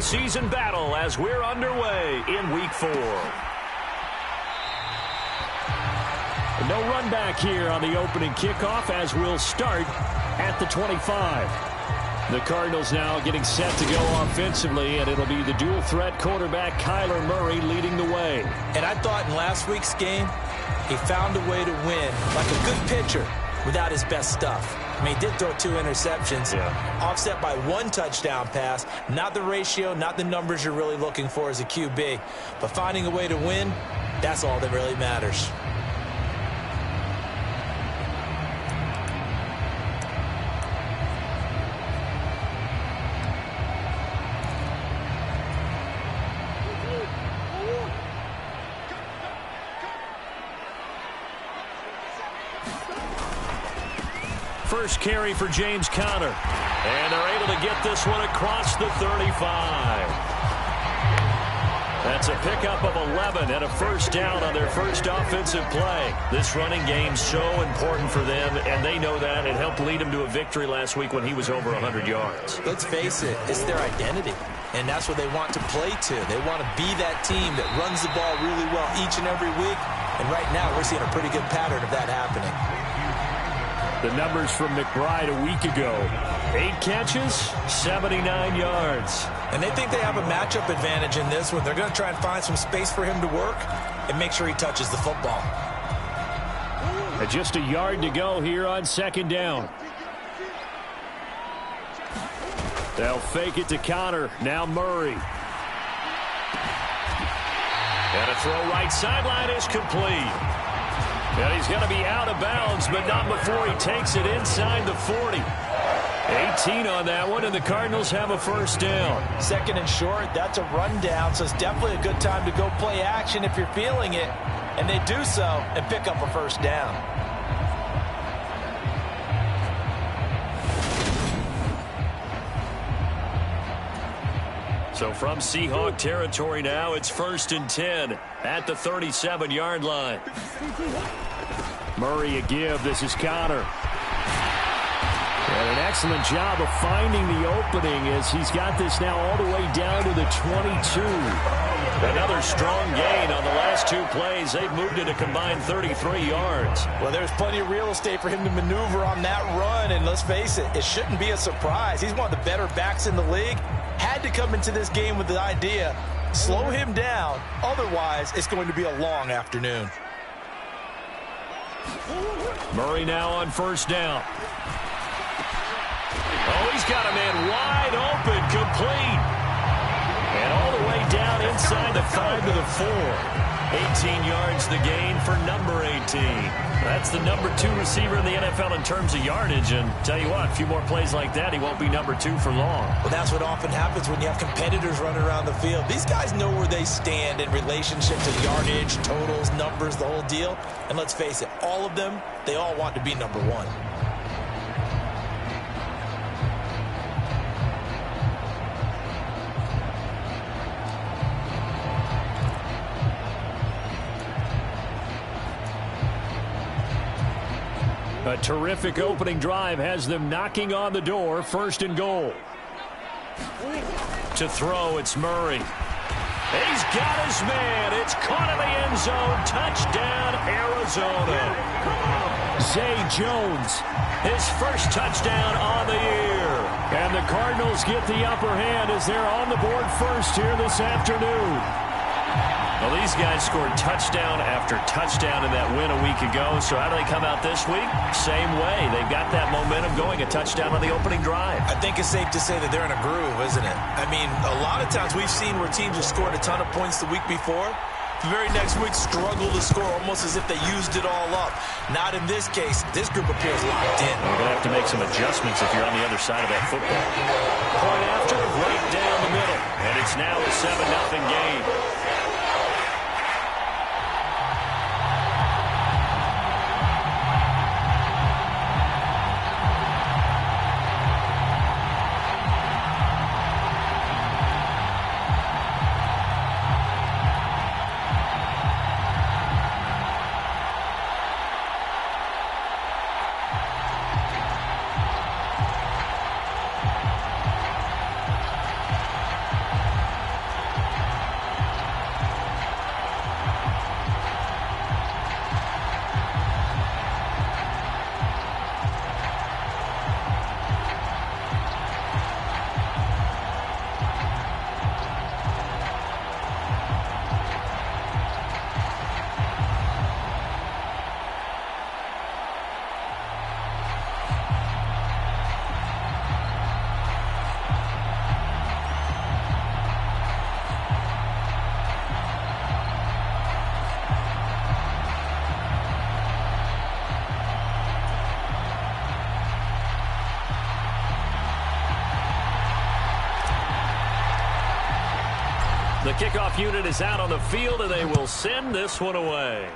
preseason battle as we're underway in Week 4. No run back here on the opening kickoff as we'll start at the 25. The Cardinals now getting set to go offensively, and it'll be the dual-threat quarterback Kyler Murray leading the way. And I thought in last week's game, he found a way to win like a good pitcher without his best stuff. I mean, he did throw 2 interceptions, offset by 1 touchdown pass. Not the ratio, not the numbers you're really looking for as a QB. But finding a way to win, that's all that really matters. First carry for James Conner. And they're able to get this one across the 35. That's a pickup of 11 and a first down on their first offensive play. This running game's so important for them, and they know that. It helped lead them to a victory last week when he was over 100 yards. Let's face it, it's their identity, and that's what they want to play to. They want to be that team that runs the ball really well each and every week, and right now we're seeing a pretty good pattern of that happening. The numbers from McBride a week ago. 8 catches, 79 yards. And they think they have a matchup advantage in this one. They're going to try and find some space for him to work and make sure he touches the football. And just a yard to go here on second down. They'll fake it to Conner. Now Murray. And a throw right sideline is complete. And he's going to be out of bounds, but not before he takes it inside the 40. 18 on that one, and the Cardinals have a first down. Second and short, that's a rundown, so it's definitely a good time to go play action if you're feeling it. And they do so and pick up a first down. So from Seahawk territory now, it's 1st and 10 at the 37-yard line. Murray a give. This is Conner. And an excellent job of finding the opening as he's got this now all the way down to the 22. Another strong gain on the last 2 plays. They've moved it a combined 33 yards. Well, there's plenty of real estate for him to maneuver on that run, and let's face it, it shouldn't be a surprise. He's one of the better backs in the league. Had to come into this game with the idea, slow him down, otherwise it's going to be a long afternoon. Murray now on first down. Oh, he's got a man wide open, complete. And all the way down inside the 5 to the 4. 18 yards the gain for number 18. That's the number 2 receiver in the NFL in terms of yardage. And tell you what, a few more plays like that, he won't be number 2 for long. Well, that's what often happens when you have competitors running around the field. These guys know where they stand in relationship to yardage, totals, numbers, the whole deal. And let's face it, all of them, they all want to be number 1. A terrific opening drive has them knocking on the door. 1st and goal. To throw, it's Murray. He's got his man. It's caught in the end zone. Touchdown, Arizona. Zay Jones, his first touchdown on the year. And the Cardinals get the upper hand as they're on the board first here this afternoon. Well, these guys scored touchdown after touchdown in that win a week ago. So how do they come out this week? Same way. They've got that momentum going, a touchdown on the opening drive. I think it's safe to say that they're in a groove, isn't it? I mean, a lot of times we've seen where teams have scored a ton of points the week before. The very next week struggle to score almost as if they used it all up. Not in this case. This group appears locked in. You're going to have to make some adjustments if you're on the other side of that football. Point after, right down the middle. And it's now a 7-0 game. The kickoff unit is out on the field, and they will send this one away.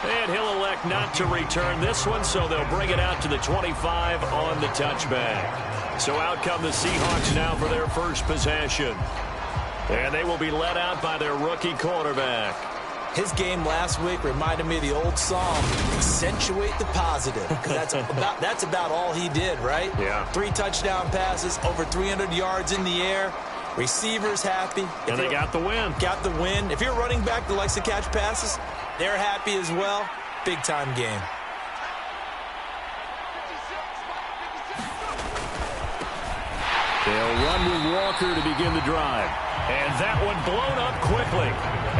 And he'll elect not to return this one, so they'll bring it out to the 25 on the touchback. So out come the Seahawks now for their first possession. And they will be led out by their rookie quarterback. His game last week reminded me of the old song, accentuate the positive, because that's about all he did, right? Yeah. 3 touchdown passes, over 300 yards in the air, receivers happy. And they got the win. Got the win. If you're a running back that likes to catch passes, they're happy as well. Big-time game. They'll run with Walker to begin the drive. And that one blown up quickly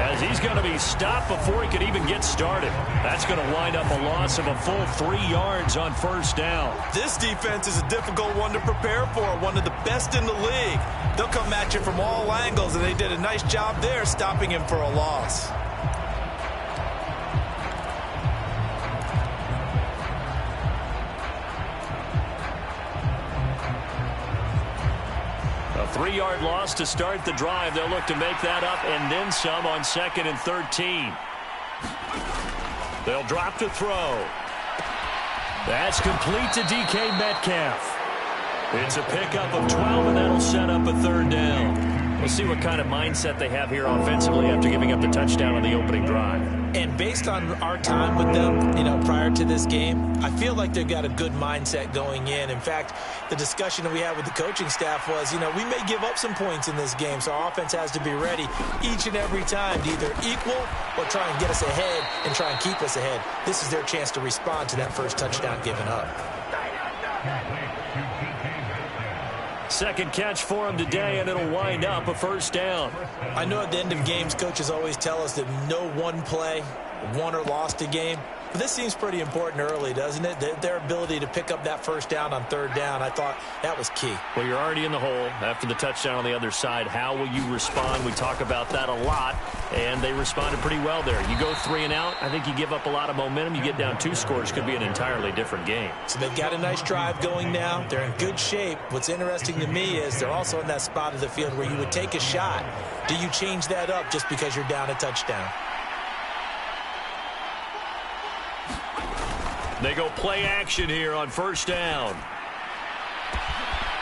as he's going to be stopped before he could even get started. That's going to wind up a loss of a full 3 yards on first down. This defense is a difficult one to prepare for, one of the best in the league. They'll come at you from all angles, and they did a nice job there stopping him for a loss. A 3-yard loss to start the drive. They'll look to make that up and then some on 2nd and 13. They'll drop to throw. That's complete to DK Metcalf. It's a pickup of 12, and that'll set up a 3rd down. We'll see what kind of mindset they have here offensively after giving up the touchdown on the opening drive. And based on our time with them, prior to this game, I feel like they've got a good mindset going in. In fact, the discussion that we had with the coaching staff was, we may give up some points in this game, so our offense has to be ready each and every time to either equal or try and get us ahead and try and keep us ahead. This is their chance to respond to that first touchdown given up. Second catch for him today, and it'll wind up a 1st down. I know at the end of games, coaches always tell us that no one play won or lost a game. But this seems pretty important early, doesn't it? Their ability to pick up that 1st down on 3rd down, I thought that was key. Well, you're already in the hole after the touchdown on the other side. How will you respond? We talk about that a lot, and they responded pretty well there. You go 3 and out, I think you give up a lot of momentum. You get down 2 scores, could be an entirely different game. So they've got a nice drive going now. They're in good shape. What's interesting to me is they're also in that spot of the field where you would take a shot. Do you change that up just because you're down a touchdown? They go play action here on 1st down.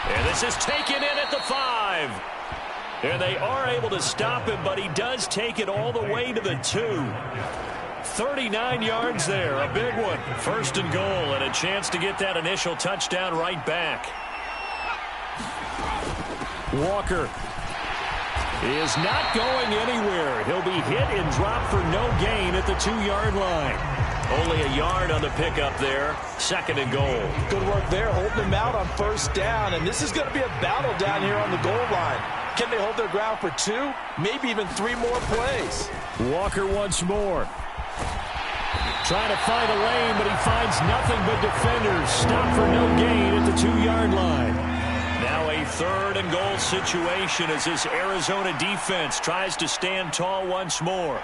And this is taken in at the 5. And they are able to stop him, but he does take it all the way to the 2. 39 yards there, a big one. 1st and goal, and a chance to get that initial touchdown right back. Walker is not going anywhere. He'll be hit and dropped for no gain at the 2-yard line. Only a yard on the pickup there. 2nd and goal. Good work there, holding them out on 1st down. And this is going to be a battle down here on the goal line. Can they hold their ground for 2? Maybe even 3 more plays. Walker once more. Trying to find a lane, but he finds nothing but defenders. Stop for no gain at the 2-yard line. Now a 3rd and goal situation as this Arizona defense tries to stand tall once more.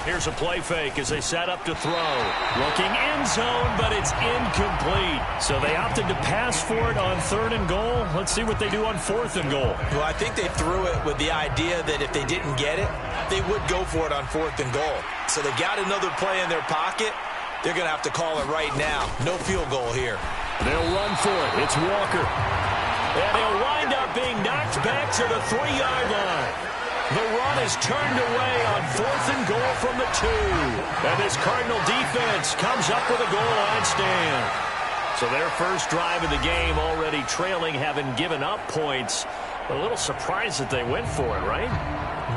Here's a play fake as they set up to throw. Looking end zone, but it's incomplete. So they opted to pass for it on 3rd and goal. Let's see what they do on 4th and goal. Well, I think they threw it with the idea that if they didn't get it, they would go for it on 4th and goal. So they got another play in their pocket. They're going to have to call it right now. No field goal here. They'll run for it. It's Walker. And they'll wind up being knocked back to the 3-yard line. The run is turned away on 4th and goal from the 2. And this Cardinal defense comes up with a goal line stand. So their first drive of the game already trailing, having given up points. A little surprised that they went for it, right?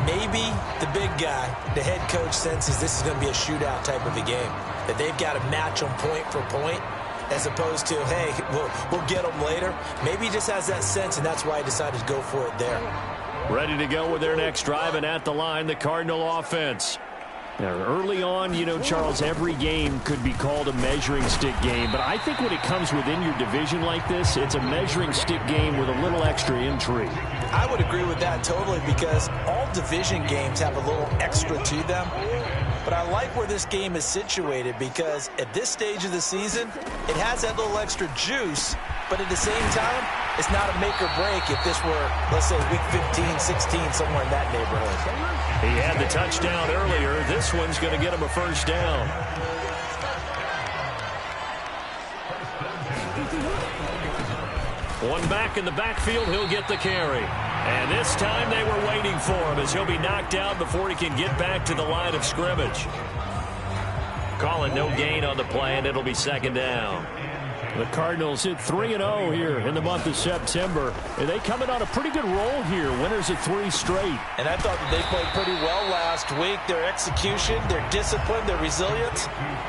Maybe the big guy, the head coach, senses this is going to be a shootout type of a game. That they've got to match them point for point, as opposed to, hey, we'll get them later. Maybe he just has that sense, and that's why he decided to go for it there. Ready to go with their next drive, and at the line, the Cardinal offense. Now, early on, Charles, every game could be called a measuring stick game, but I think when it comes within your division like this, it's a measuring stick game with a little extra intrigue. I would agree with that totally, because all division games have a little extra to them. But I like where this game is situated because at this stage of the season, it has that little extra juice, but at the same time, it's not a make or break if this were, let's say, week 15, 16, somewhere in that neighborhood. He had the touchdown earlier. This one's going to get him a first down. One back in the backfield, he'll get the carry. And this time they were waiting for him as he'll be knocked down before he can get back to the line of scrimmage. Calling no gain on the play, and it'll be second down. The Cardinals hit 3-0 here in the month of September. And they coming on a pretty good roll here. Winners of 3 straight. And I thought that they played pretty well last week. Their execution, their discipline, their resilience,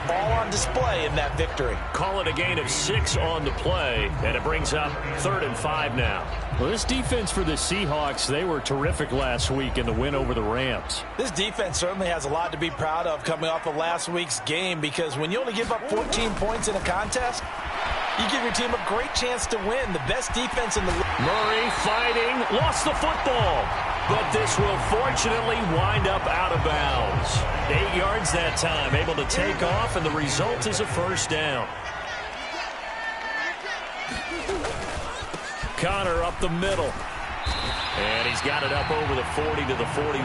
all on display in that victory. Call it a gain of 6 on the play, and it brings up 3rd and 5 now. Well, this defense for the Seahawks, they were terrific last week in the win over the Rams. This defense certainly has a lot to be proud of coming off of last week's game, because when you only give up 14 points in a contest, you give your team a great chance to win. The best defense in the league. Murray fighting, lost the football. But this will fortunately wind up out of bounds. 8 yards that time, able to take off, and the result is a first down. Connor up the middle. And he's got it up over the 40 to the 41.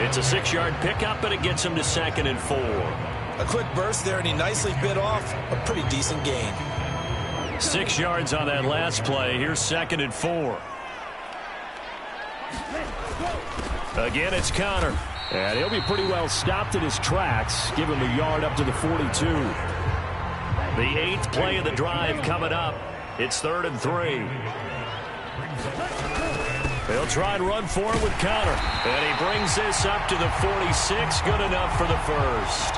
It's a 6-yard pickup, and it gets him to 2nd and 4. A quick burst there, and he nicely bit off a pretty decent gain. 6 yards on that last play. Here's 2nd and 4. Again, it's Connor. And he'll be pretty well stopped in his tracks. Give him a yard up to the 42. The 8th play of the drive coming up. It's 3rd and 3. They'll try and run for it with Connor. And he brings this up to the 46. Good enough for the first.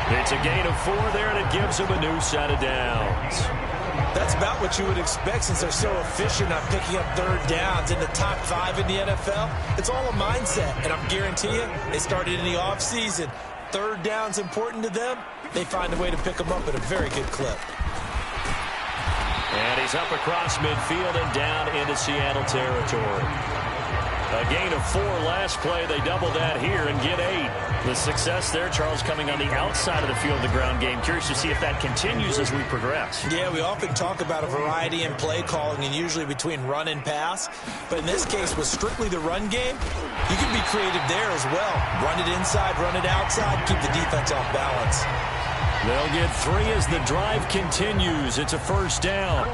It's a gain of 4 there, and it gives him a new set of downs. That's about what you would expect since they're so efficient on picking up 3rd downs in the top 5 in the NFL. It's all a mindset, and I'm guarantee you it started in the offseason. 3rd down's important to them. They find a way to pick them up at a very good clip. And he's up across midfield and down into Seattle territory. A gain of 4 last play. They double that here and get 8. The success there, Charles, coming on the outside of the field, the ground game. Curious to see if that continues as we progress. Yeah, we often talk about a variety in play calling and usually between run and pass. But in this case, with strictly the run game, you can be creative there as well. Run it inside, run it outside, keep the defense off balance. They'll get 3 as the drive continues. It's a first down.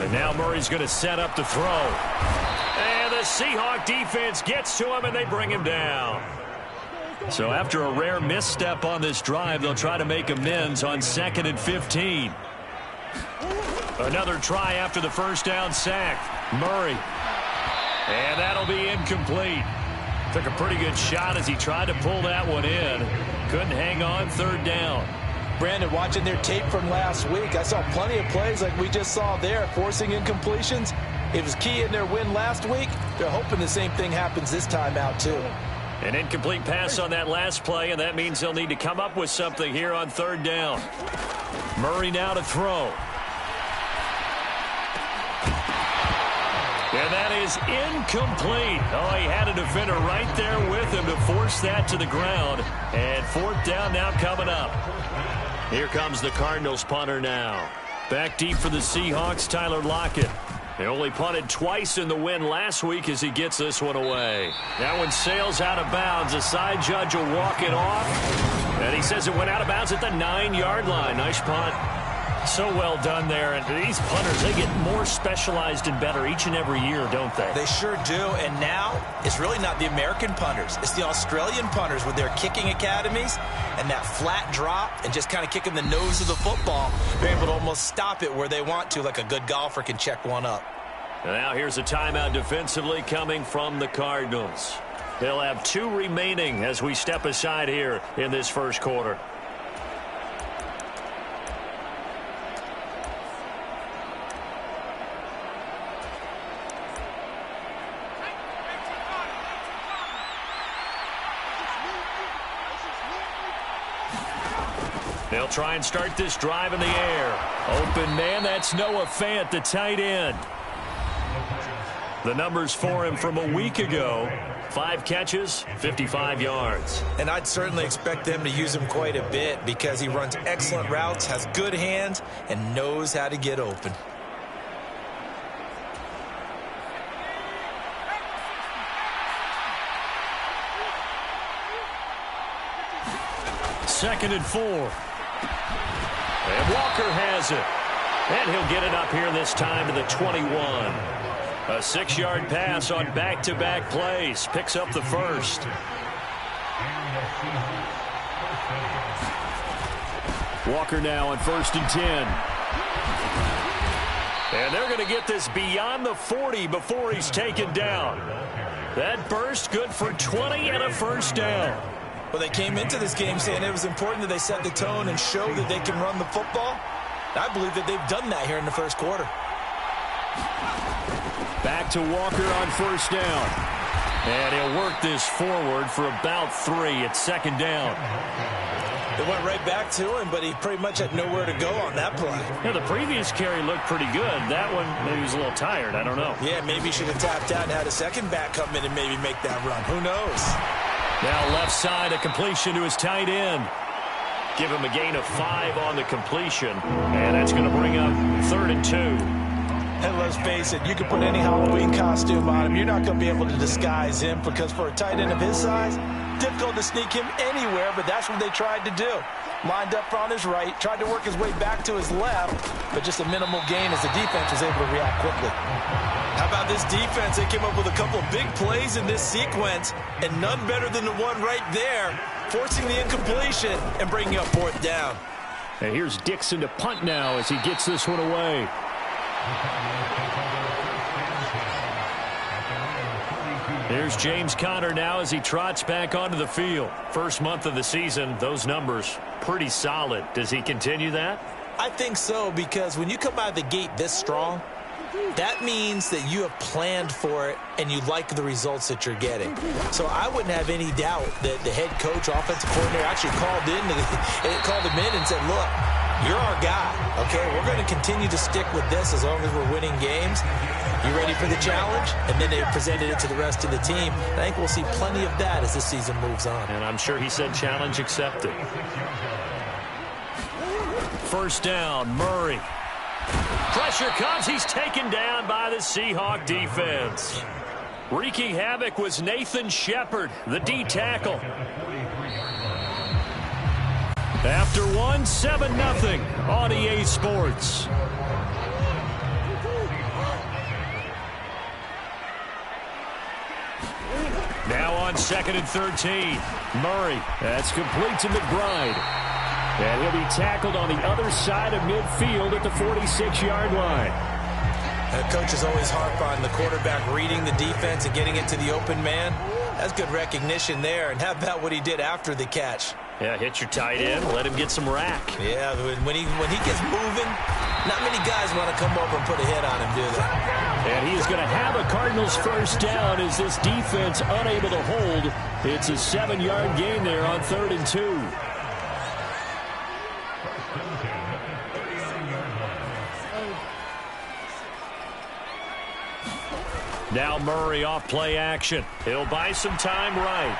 And now Murray's going to set up to throw. And the Seahawk defense gets to him, and they bring him down. So after a rare misstep on this drive, they'll try to make amends on 2nd and 15. Another try after the first down sack. Murray. And that'll be incomplete. Took a pretty good shot as he tried to pull that one in. Couldn't hang on, 3rd down. Brandon, watching their tape from last week, I saw plenty of plays like we just saw there, forcing incompletions. It was key in their win last week. They're hoping the same thing happens this time out, too. An incomplete pass on that last play, and that means they'll need to come up with something here on 3rd down. Murray now to throw. And that is incomplete. Oh, he had a defender right there with him to force that to the ground. And 4th down now coming up. Here comes the Cardinals punter now. Back deep for the Seahawks, Tyler Lockett. They only punted twice in the win last week as he gets this one away. That one sails out of bounds. The side judge will walk it off. And he says it went out of bounds at the 9-yard line. Nice punt. So well done there. And these punters, they get more specialized and better each and every year, don't they? They sure do. And now it's really not the American punters. It's the Australian punters with their kicking academies and that flat drop and just kind of kicking the nose of the football. They're able to almost stop it where they want to, like a good golfer can check one up. Now here's a timeout defensively coming from the Cardinals. They'll have 2 remaining as we step aside here in this first quarter. They'll try and start this drive in the air. Open man, that's Noah Fant, the tight end. The numbers for him from a week ago: 5 catches, 55 yards. And I'd certainly expect them to use him quite a bit because he runs excellent routes, has good hands, and knows how to get open. Second and 4. And Walker has it. And he'll get it up here this time to the 21. A 6-yard pass on back-to-back plays. Picks up the first. Walker now on 1st and 10. And they're going to get this beyond the 40 before he's taken down. That burst good for 20 and a first down. Well, they came into this game saying it was important that they set the tone and show that they can run the football. I believe that they've done that here in the first quarter. Back to Walker on 1st down. And he'll work this forward for about 3 at 2nd down. They went right back to him, but he pretty much had nowhere to go on that play. Yeah, the previous carry looked pretty good. That one, maybe he was a little tired. I don't know. Yeah, maybe he should have tapped out and had a second back come in and maybe make that run. Who knows? Now left side, a completion to his tight end. Give him a gain of 5 on the completion. And that's going to bring up 3rd and 2. And let's face it, you can put any Halloween costume on him. You're not going to be able to disguise him because for a tight end of his size, difficult to sneak him anywhere, but that's what they tried to do. Lined up on his right, tried to work his way back to his left, but just a minimal gain as the defense was able to react quickly. How about this defense? They came up with a couple of big plays in this sequence, and none better than the one right there, forcing the incompletion and bringing up 4th down. And here's Dixon to punt now as he gets this one away. Here's James Conner now as he trots back onto the field. First month of the season, those numbers pretty solid. Does he continue that? I think so, because when you come out of the gate this strong, that means that you have planned for it and you like the results that you're getting. So I wouldn't have any doubt that the head coach, offensive coordinator actually called him in and said, look, you're our guy, okay? We're going to continue to stick with this as long as we're winning games. You ready for the challenge? And then they presented it to the rest of the team. I think we'll see plenty of that as this season moves on. And I'm sure he said challenge accepted. First down, Murray. Pressure comes. He's taken down by the Seahawk defense. Wreaking havoc was Nathan Shepard, the D tackle. After 7-0 on EA Sports. Now on 2nd and 13. Murray. That's complete to McBride. And he'll be tackled on the other side of midfield at the 46-yard line. The coaches always harp on the quarterback reading the defense and getting it to the open man. That's good recognition there. And how about what he did after the catch? Yeah, hit your tight end, let him get some rack. Yeah, when he gets moving, not many guys want to come over and put a hit on him, do they? And he is going to have a Cardinals first down as this defense unable to hold. It's a 7-yard gain there on 3rd and 2. Now Murray off play action. He'll buy some time right.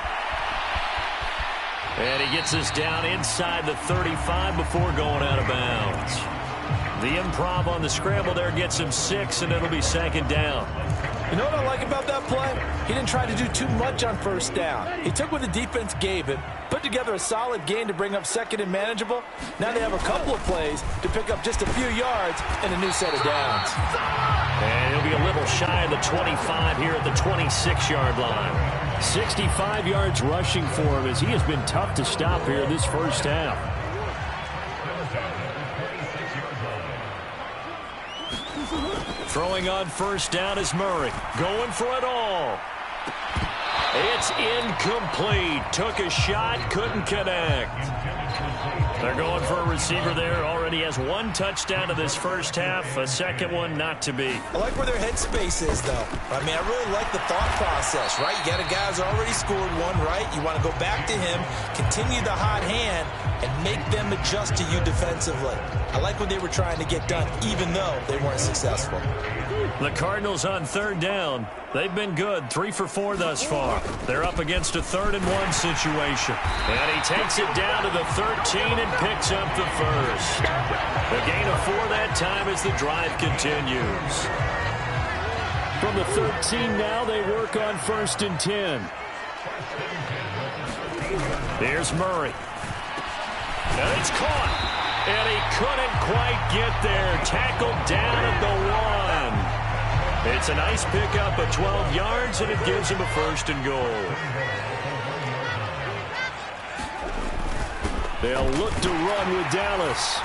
And he gets us down inside the 35 before going out of bounds. The improv on the scramble there gets him 6, and it'll be 2nd down. You know what I like about that play? He didn't try to do too much on first down. He took what the defense gave him, put together a solid gain to bring up 2nd and manageable. Now they have a couple of plays to pick up just a few yards and a new set of downs. And he'll be a little shy of the 25 here at the 26-yard line. 65 yards rushing for him as he has been tough to stop here this first half. Throwing on first down is Murray. Going for it all. It's incomplete. Took a shot, couldn't connect. They're going for a receiver there. Already has 1 touchdown to this first half. A second one not to be. I like where their headspace is, though. I mean, I really like the thought process, right? You got a guy who's already scored 1, right? You want to go back to him, continue the hot hand, and make them adjust to you defensively. I like what they were trying to get done, even though they weren't successful. The Cardinals on third down. They've been good, 3 for 4 thus far. They're up against a 3rd-and-1 situation. And he takes it down to the 13 and picks up the first. A gain of 4 that time as the drive continues. From the 13 now, they work on 1st and 10. Here's Murray. And it's caught. And he couldn't quite get there. Tackled down at the 1. It's a nice pickup of 12 yards, and it gives him a 1st and goal. They'll look to run with Dallas.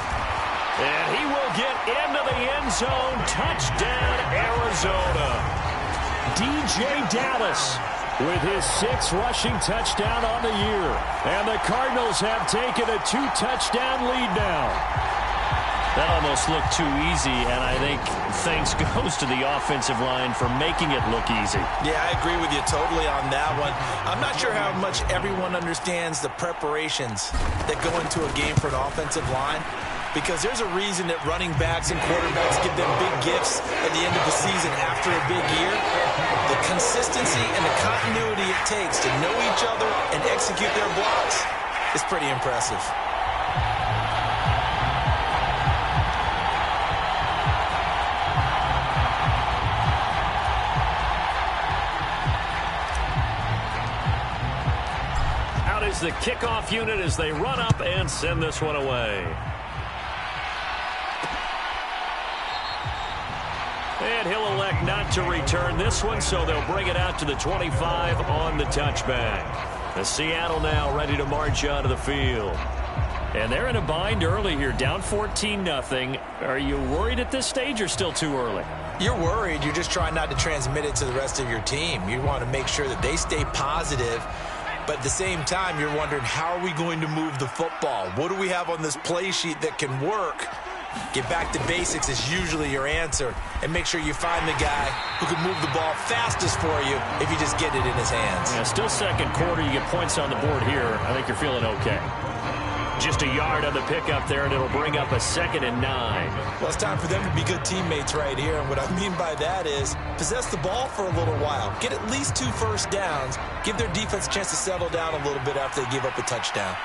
And he will get into the end zone. Touchdown, Arizona. DJ Dallas with his 6th rushing touchdown on the year. And the Cardinals have taken a 2-touchdown lead now. That almost looked too easy, and I think thanks goes to the offensive line for making it look easy. Yeah, I agree with you totally on that one. I'm not sure how much everyone understands the preparations that go into a game for an offensive line, because there's a reason that running backs and quarterbacks give them big gifts at the end of the season after a big year. The consistency and the continuity it takes to know each other and execute their blocks is pretty impressive. The kickoff unit as they run up and send this one away. And he'll elect not to return this one, so they'll bring it out to the 25 on the touchback. The Seattle now ready to march onto the field. And they're in a bind early here, down 14-0. Are you worried at this stage or still too early? You're worried. You're just trying not to transmit it to the rest of your team. You want to make sure that they stay positive. But at the same time, you're wondering, how are we going to move the football? What do we have on this play sheet that can work? Get back to basics is usually your answer. And make sure you find the guy who can move the ball fastest for you if you just get it in his hands. Yeah, still second quarter. You get points on the board here. I think you're feeling okay. Just a yard on the pickup there, and it'll bring up a 2nd and 9. Well, it's time for them to be good teammates right here. And what I mean by that is possess the ball for a little while. Get at least 2 first downs. Give their defense a chance to settle down a little bit after they give up a touchdown.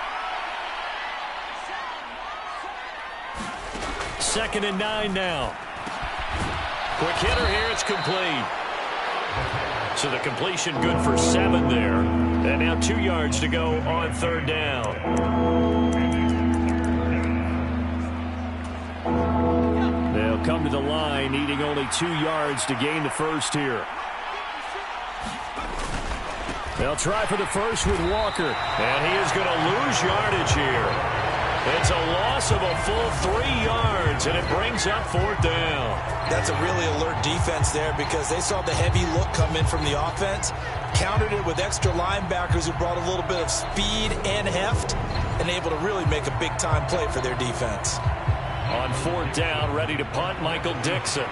2nd and 9 now. Quick hitter here. It's complete. So the completion good for 7 there. And now 2 yards to go on 3rd down. They'll come to the line, needing only 2 yards to gain the first here. They'll try for the first with Walker. And he is going to lose yardage here. It's a loss of a full 3 yards, and it brings up 4th down. That's a really alert defense there because they saw the heavy look come in from the offense, countered it with extra linebackers who brought a little bit of speed and heft, and able to really make a big-time play for their defense. On 4th down, ready to punt, Michael Dixon.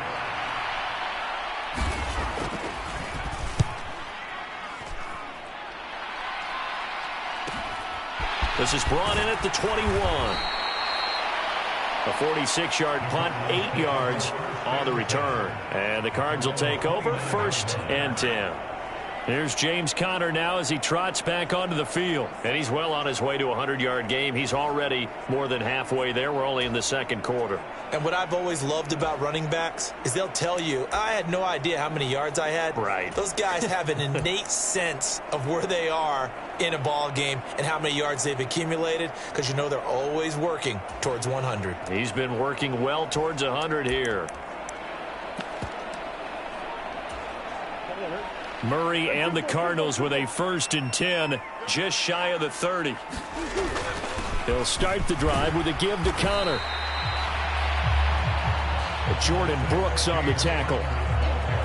This is brought in at the 21. A 46-yard punt, 8 yards on the return. And the Cards will take over, 1st and 10. Here's James Conner now as he trots back onto the field. And he's well on his way to a 100-yard game. He's already more than halfway there. We're only in the 2nd quarter. And what I've always loved about running backs is they'll tell you, I had no idea how many yards I had. Right. Those guys have an innate sense of where they are in a ball game and how many yards they've accumulated, because you know they're always working towards 100. He's been working well towards 100 here. Murray and the Cardinals with a 1st and 10, just shy of the 30. They'll start the drive with a give to Conner. Jordan Brooks on the tackle.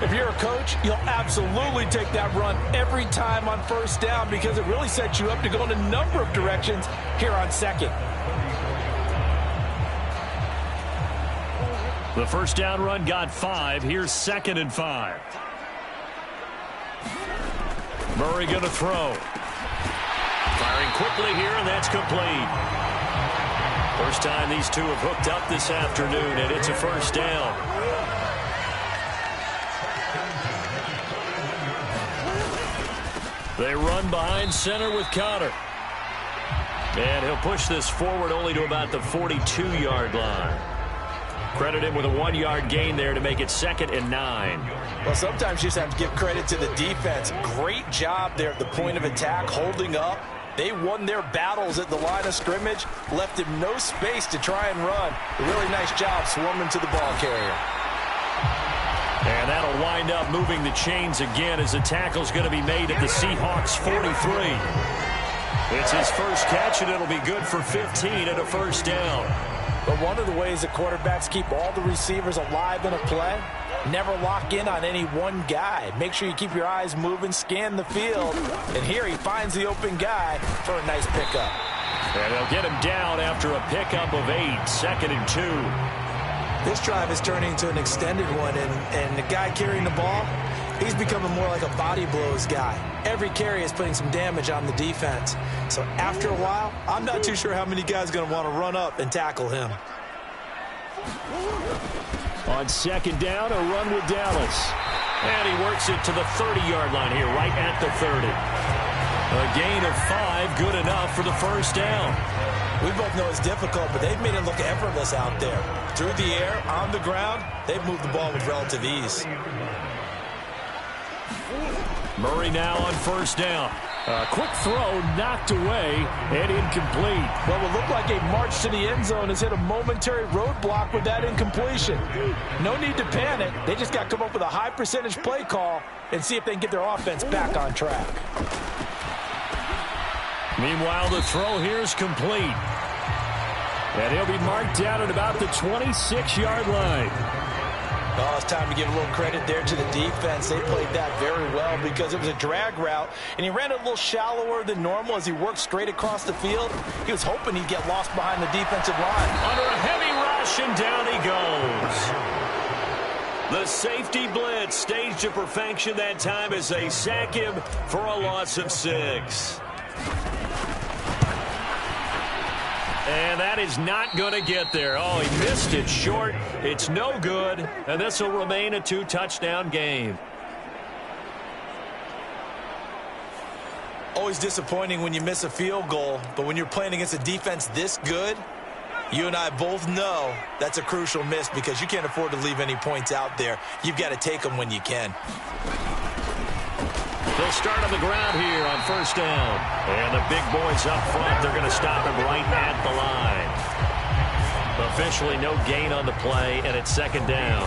If you're a coach, you'll absolutely take that run every time on 1st down because it really sets you up to go in a number of directions here on 2nd. The 1st down run got 5. Here's 2nd and 5. Murray going to throw. Firing quickly here, and that's complete. First time these two have hooked up this afternoon, and it's a 1st down. They run behind center with Connor. And he'll push this forward only to about the 42-yard line. Credit him with a 1-yard gain there to make it 2nd and 9. Well, sometimes you just have to give credit to the defense. Great job there at the point of attack, holding up. They won their battles at the line of scrimmage, left him no space to try and run. A really nice job swarming to the ball carrier. And that'll wind up moving the chains again as the tackle's going to be made at the Seahawks 43. It's his first catch, and it'll be good for 15 and a first down. But one of the ways that quarterbacks keep all the receivers alive in a play, never lock in on any one guy. Make sure you keep your eyes moving, scan the field. And here he finds the open guy for a nice pickup. And they'll get him down after a pickup of 8, 2nd and 2. This drive is turning into an extended one, and the guy carrying the ball, he's becoming more like a body blows guy. Every carry is putting some damage on the defense. So after a while, I'm not too sure how many guys are going to want to run up and tackle him. On 2nd down, a run with Dallas. And he works it to the 30-yard line here, right at the 30. A gain of 5, good enough for the first down. We both know it's difficult, but they've made it look effortless out there. Through the air, on the ground, they've moved the ball with relative ease. Murray now on 1st down. A quick throw knocked away and incomplete. What will look like a march to the end zone has hit a momentary roadblock with that incompletion. No need to panic. They just got to come up with a high percentage play call and see if they can get their offense back on track. Meanwhile, the throw here is complete. And he'll be marked down at about the 26-yard line. Oh, it's time to give a little credit there to the defense. They played that very well because it was a drag route, and he ran it a little shallower than normal as he worked straight across the field. He was hoping he'd get lost behind the defensive line. Under a heavy rush, and down he goes. The safety blitz staged to perfection that time as they sack him for a loss of 6. And that is not going to get there. Oh, he missed it short. It's no good. And this will remain a 2-touchdown game. Always disappointing when you miss a field goal. But when you're playing against a defense this good, you and I both know that's a crucial miss because you can't afford to leave any points out there. You've got to take them when you can. They'll start on the ground here on 1st down. And the big boys up front, they're going to stop him right at the line. Officially no gain on the play, and it's 2nd down.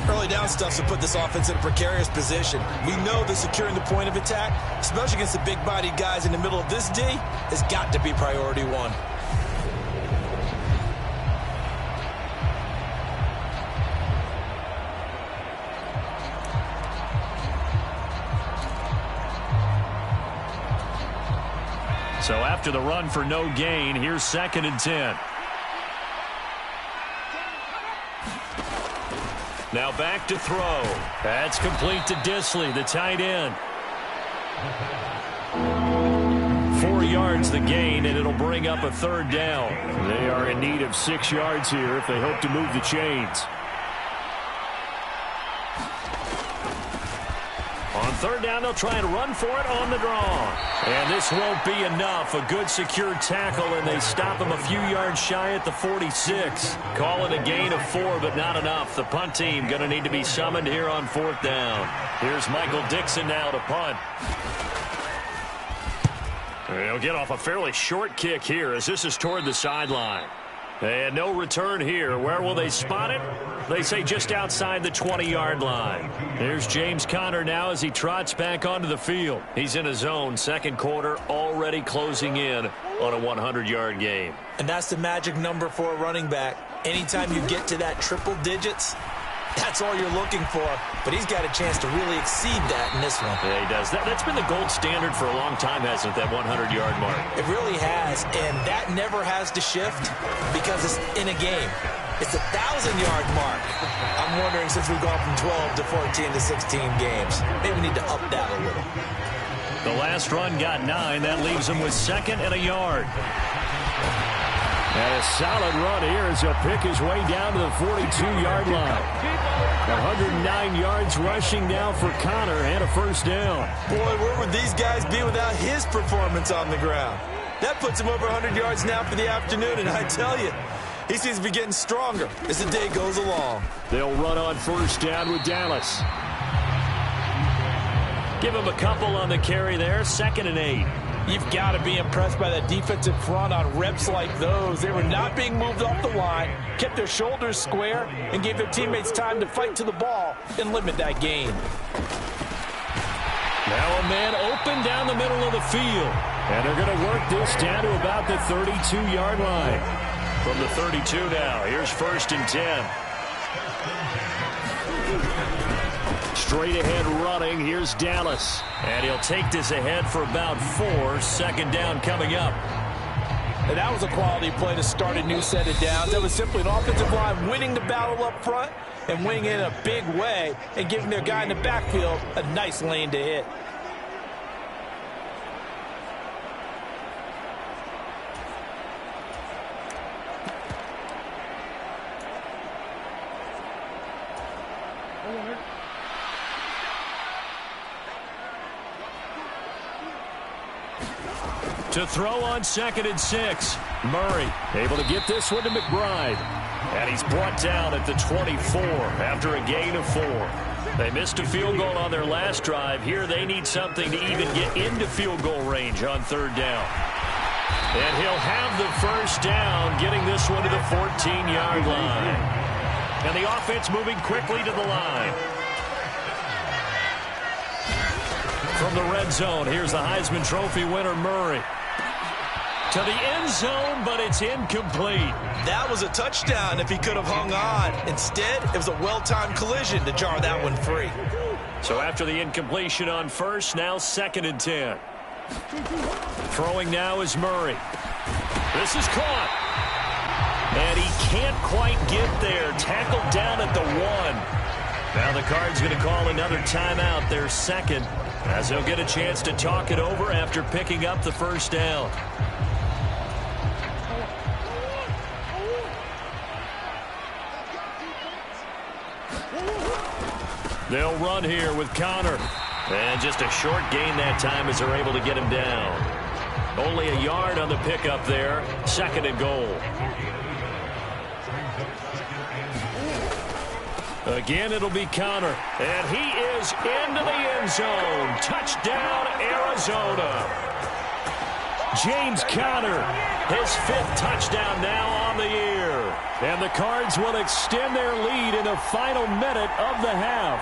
Early down stuff to put this offense in a precarious position. We know that securing the point of attack, especially against the big-bodied guys in the middle of this D, has got to be priority 1. So after the run for no gain, here's 2nd and 10. Now back to throw. That's complete to Disley, the tight end. 4 yards the gain, and it'll bring up a 3rd down. They are in need of 6 yards here if they hope to move the chains. On 3rd down, they'll try and run for it on the draw. And this won't be enough. A good secure tackle, and they stop him a few yards shy at the 46. Call it a gain of 4, but not enough. The punt team going to need to be summoned here on 4th down. Here's Michael Dixon now to punt. He'll get off a fairly short kick here as this is toward the sideline. And no return here. Where will they spot it? They say just outside the 20-yard line. Here's James Conner now as he trots back onto the field. He's in his zone, 2nd quarter, already closing in on a 100-yard game. And that's the magic number for a running back. Anytime you get to that triple digits, that's all you're looking for. But he's got a chance to really exceed that in this one. Yeah, he does. That's been the gold standard for a long time, hasn't it, that 100-yard mark? It really has, and that never has to shift because it's in a game. It's a 1,000-yard mark. I'm wondering, since we've gone from 12 to 14 to 16 games, maybe we need to up that a little. The last run got 9. That leaves him with 2nd and a yard. And a solid run here as he'll pick his way down to the 42-yard line. 109 yards rushing now for Connor and a first down. Boy, where would these guys be without his performance on the ground? That puts him over 100 yards now for the afternoon, and I tell you, he seems to be getting stronger as the day goes along. They'll run on first down with Dallas. Give him a couple on the carry there, 2nd and 8. You've got to be impressed by that defensive front on reps like those. They were not being moved off the line, kept their shoulders square, and gave their teammates time to fight to the ball and limit that gain. Now a man open down the middle of the field. And they're going to work this down to about the 32-yard line. From the 32 now, here's 1st and 10. Straight ahead running, here's Dallas. And he'll take this ahead for about 4. 2nd down coming up. And that was a quality play to start a new set of downs. That was simply an offensive line winning the battle up front and winning it in a big way and giving their guy in the backfield a nice lane to hit. To throw on 2nd and 6. Murray able to get this one to McBride. And he's brought down at the 24 after a gain of 4. They missed a field goal on their last drive. Here they need something to even get into field goal range on 3rd down. And he'll have the first down, getting this one to the 14-yard line. And the offense moving quickly to the line. From the red zone, here's the Heisman Trophy winner, Murray. To the end zone, but it's incomplete. That was a touchdown if he could have hung on. Instead, it was a well-timed collision to jar that one free. So after the incompletion on 1st, now 2nd and 10. Throwing now is Murray. This is caught. And he can't quite get there. Tackled down at the 1. Now the Cards going to call another timeout, their 2nd, as they'll get a chance to talk it over after picking up the first down. They'll run here with Connor. And just a short gain that time as they're able to get him down. Only a yard on the pickup there. 2nd and goal. Again, it'll be Connor. And he is into the end zone. Touchdown, Arizona. James Conner, his 5th touchdown now on the year. And the Cards will extend their lead in the final minute of the half.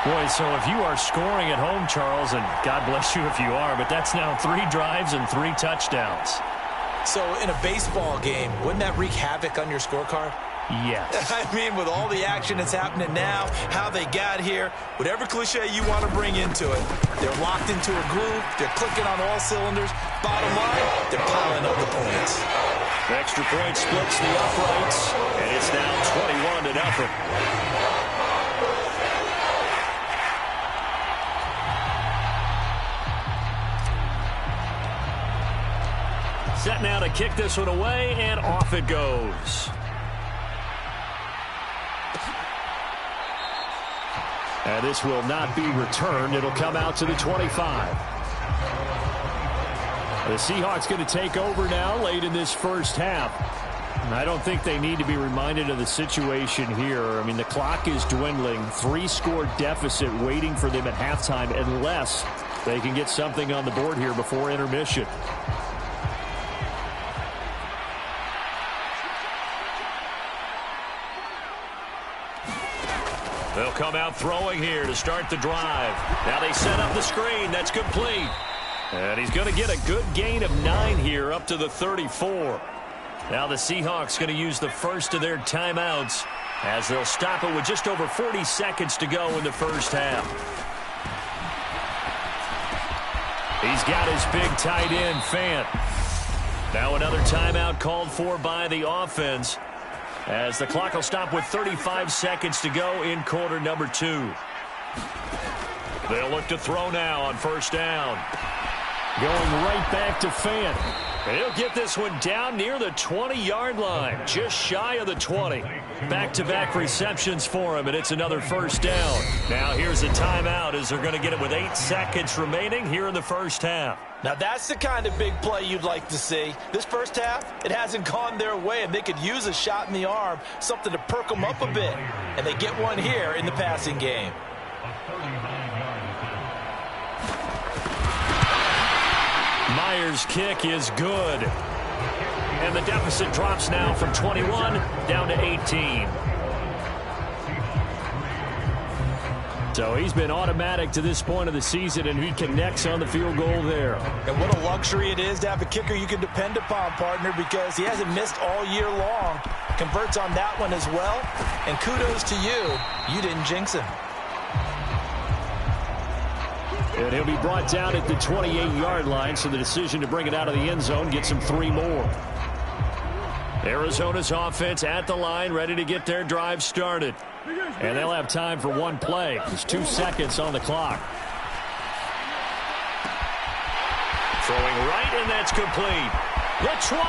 Boy, so if you are scoring at home, Charles, and God bless you if you are, but that's now 3 drives and 3 touchdowns. So in a baseball game, wouldn't that wreak havoc on your scorecard? Yes. I mean, with all the action that's happening now, how they got here, whatever cliche you want to bring into it, they're locked into a groove, they're clicking on all cylinders. Bottom line, they're piling up the points. The extra point splits the uprights, and it's now 21-0. Set now to kick this one away, and off it goes. And this will not be returned. It'll come out to the 25. The Seahawks going to take over now late in this first half. I don't think they need to be reminded of the situation here. I mean, the clock is dwindling. 3-score deficit waiting for them at halftime unless they can get something on the board here before intermission. They'll come out throwing here to start the drive. Now they set up the screen. That's complete. And he's going to get a good gain of 9 here up to the 34. Now the Seahawks going to use the first of their timeouts as they'll stop it with just over 40 seconds to go in the first half. He's got his big tight end, Fant. Now another timeout called for by the offense, as the clock will stop with 35 seconds to go in quarter number 2. They'll look to throw now on first down. Going right back to Fant. And he'll get this one down near the 20-yard line, just shy of the 20. Back-to-back receptions for him, and it's another first down. Now here's a timeout as they're going to get it with 8 seconds remaining here in the first half. Now that's the kind of big play you'd like to see. This first half, it hasn't gone their way, and they could use a shot in the arm, something to perk them up a bit. And they get one here in the passing game. Myers' kick is good. And the deficit drops now from 21 down to 18. So he's been automatic to this point of the season, and he connects on the field goal there. And what a luxury it is to have a kicker you can depend upon, partner, because he hasn't missed all year long. Converts on that one as well. And kudos to you. You didn't jinx him. And he'll be brought down at the 28-yard line, so the decision to bring it out of the end zone gets him 3 more. Arizona's offense at the line, ready to get their drive started. And they'll have time for one play. There's 2 seconds on the clock. Throwing right, and that's complete. The 20.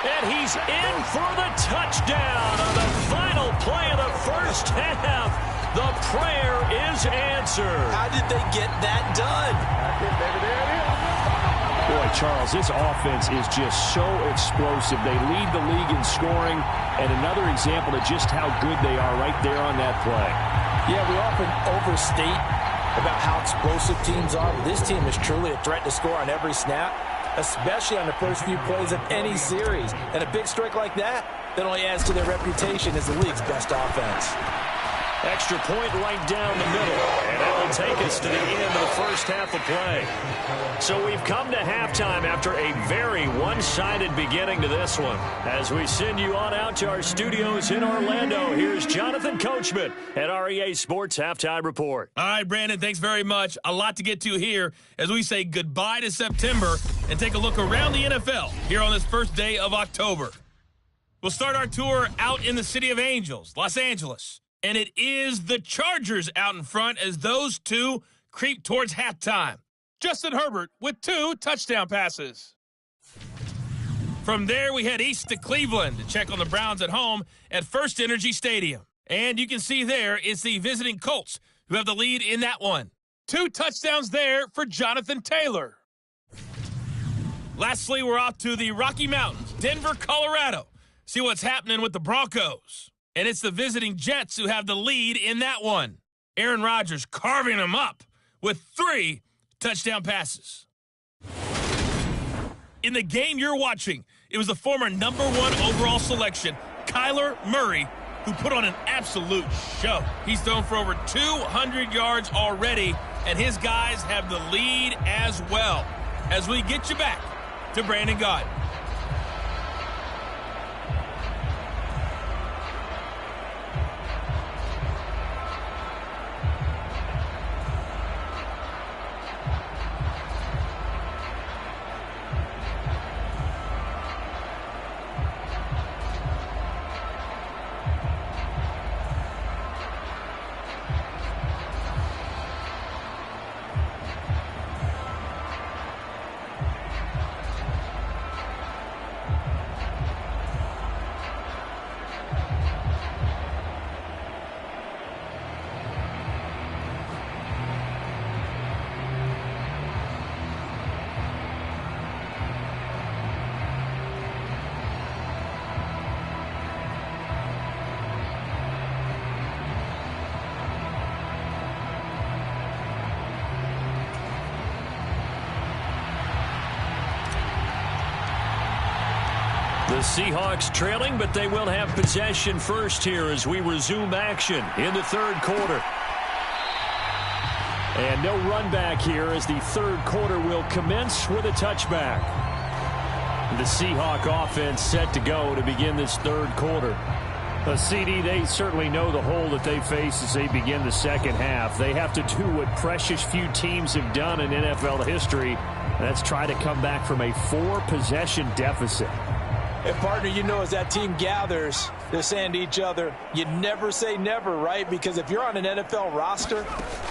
And he's in for the touchdown on the final play of the first half. The prayer is answered. How did they get that done? Boy, Charles, this offense is just so explosive. They lead the league in scoring, and another example of just how good they are right there on that play. Yeah, we often overstate about how explosive teams are. This team is truly a threat to score on every snap, especially on the first few plays of any series. And a big strike like that only adds to their reputation as the league's best offense. Extra point right down the middle, and that will take us to the end of the first half of play. So we've come to halftime after a very one-sided beginning to this one. As we send you on out to our studios in Orlando, here's Jonathan Coachman at REA Sports Halftime Report. All right, Brandon, thanks very much. A lot to get to here as we say goodbye to September and take a look around the NFL here on this first day of October. We'll start our tour out in the City of Angels, Los Angeles. And it is the Chargers out in front as those two creep towards halftime. Justin Herbert with 2 touchdown passes. From there, we head east to Cleveland to check on the Browns at home at First Energy Stadium. And you can see there it's the visiting Colts who have the lead in that one. 2 touchdowns there for Jonathan Taylor. Lastly, we're off to the Rocky Mountains, Denver, Colorado. See what's happening with the Broncos. And it's the visiting Jets who have the lead in that one. Aaron Rodgers carving them up with 3 touchdown passes. In the game you're watching, it was the former #1 overall selection, Kyler Murray, who put on an absolute show. He's thrown for over 200 yards already, and his guys have the lead as well. As we get you back to Brandon Gaudin. The Seahawks trailing, but they will have possession first here as we resume action in the third quarter. And no run back here as the third quarter will commence with a touchback. The Seahawk offense set to go to begin this third quarter. CD, they certainly know the hole that they face as they begin the second half. They have to do what precious few teams have done in NFL history. That's try to come back from a 4-possession deficit. And, partner, you know, as that team gathers, They're saying to each other, you never say never, right? Because if you're on an NFL roster,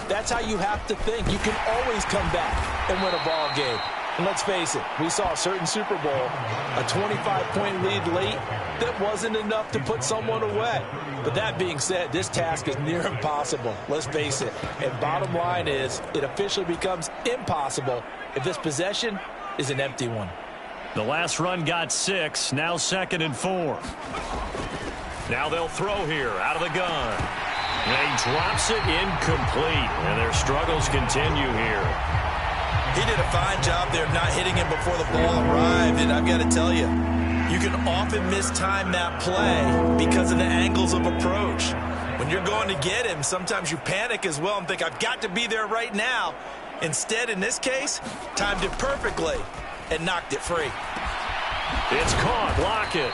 that's how you have to think. You can always come back and win a ball game. And let's face it, we saw a certain Super Bowl, a 25-point lead late that wasn't enough to put someone away. But that being said, this task is near impossible. Let's face it. And bottom line is, it officially becomes impossible if this possession is an empty one. The last run got 6, now 2nd and 4. Now they'll throw here out of the gun. And he drops it incomplete. And their struggles continue here. He did a fine job there of not hitting him before the ball arrived. And I've got to tell you, you can often mistime that play because of the angles of approach. When you're going to get him, sometimes you panic as well and think, I've got to be there right now. Instead, in this case, timed it perfectly and knocked it free. It's caught. Block it.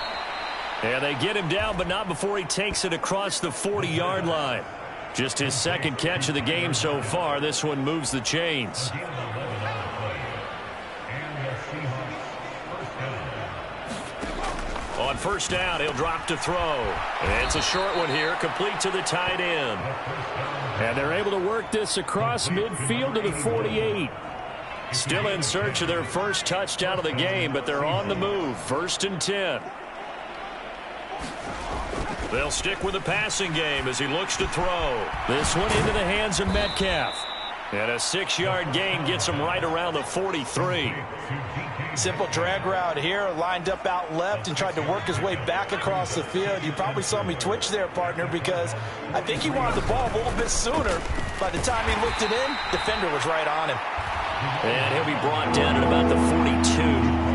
And they get him down, but not before he takes it across the 40-yard line. Just his 2nd catch of the game so far. This one moves the chains. On first down, he'll drop to throw. And it's a short one here, complete to the tight end. And they're able to work this across midfield to the 48. Still in search of their first touchdown of the game, but they're on the move. 1st and 10. They'll stick with the passing game as he looks to throw. This one into the hands of Metcalf. And a 6-yard gain gets him right around the 43. Simple drag route here, lined up out left and tried to work his way back across the field. You probably saw me twitch there, partner, because I think he wanted the ball a little bit sooner. By the time he looked it in, defender was right on him. And he'll be brought down at about the 42.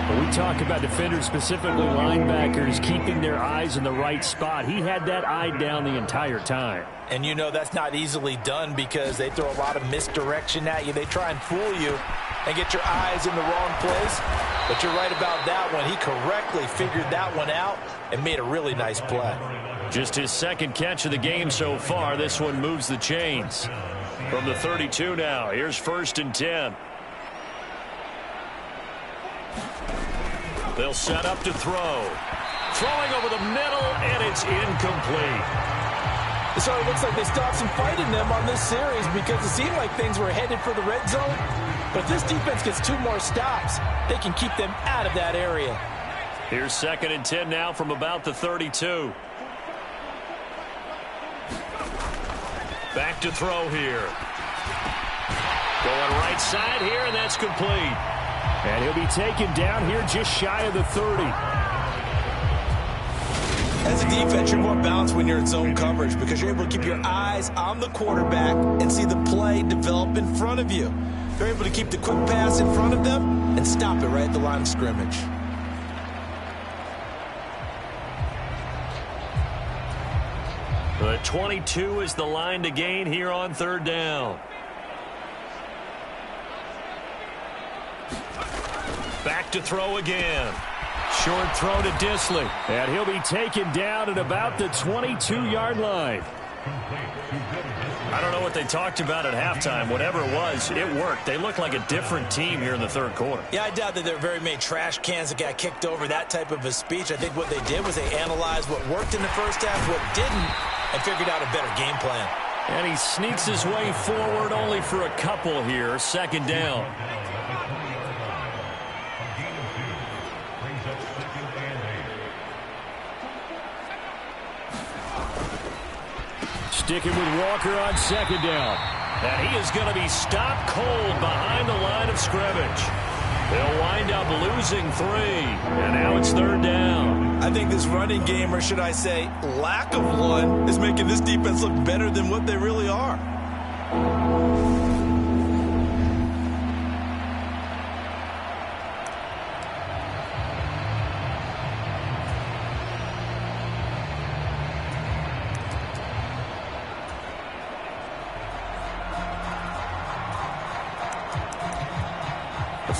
When we talk about defenders, specifically linebackers, keeping their eyes in the right spot, he had that eye down the entire time. And you know that's not easily done because they throw a lot of misdirection at you. They try and fool you and get your eyes in the wrong place. But you're right about that one. He correctly figured that one out and made a really nice play. Just his 2nd catch of the game so far. This one moves the chains. From the 32 now, here's 1st and 10. They'll set up to throw. Throwing over the middle, and it's incomplete. So it looks like they still have some fight in them on this series because it seemed like things were headed for the red zone. But if this defense gets 2 more stops, they can keep them out of that area. Here's 2nd and 10 now from about the 32. Back to throw here. Going right side here, and that's complete. And he'll be taken down here just shy of the 30. As a defense, you're more balanced when you're in zone coverage because you're able to keep your eyes on the quarterback and see the play develop in front of you. You're able to keep the quick pass in front of them and stop it right at the line of scrimmage. The 22 is the line to gain here on 3rd down. Back to throw again. Short throw to Disley. And he'll be taken down at about the 22-yard line. I don't know what they talked about at halftime. Whatever it was, it worked. They look like a different team here in the 3rd quarter. Yeah, I doubt that there are very many trash cans that got kicked over, that type of a speech. I think what they did was they analyzed what worked in the first half, what didn't, and figured out a better game plan. And he sneaks his way forward only for a couple here. 2nd down. Sticking with Walker on 2nd down. And he is going to be stopped cold behind the line of scrimmage. They'll wind up losing 3. And now it's 3rd down. I think this running game, or should I say lack of one, is making this defense look better than what they really are.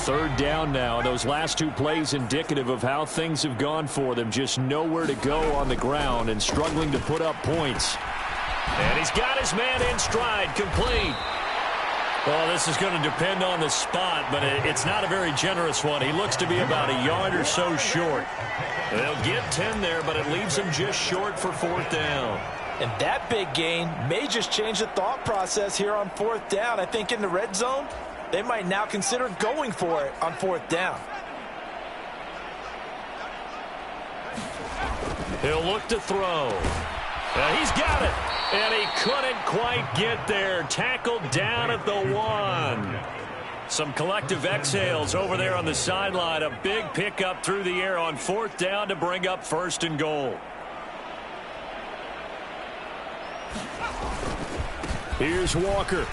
Third down now. Those last 2 plays indicative of how things have gone for them. Just nowhere to go on the ground and struggling to put up points. And he's got his man in stride, complete. Well, this is going to depend on the spot, but it's not a very generous one. He looks to be about a yard or so short. They'll get 10 there, but it leaves him just short for 4th down. And that big gain may just change the thought process here on 4th down. I think in the red zone, they might now consider going for it on 4th down. He'll look to throw. He's got it. And he couldn't quite get there. Tackled down at the 1. Some collective exhales over there on the sideline. A big pickup through the air on 4th down to bring up 1st and goal. Here's Walker.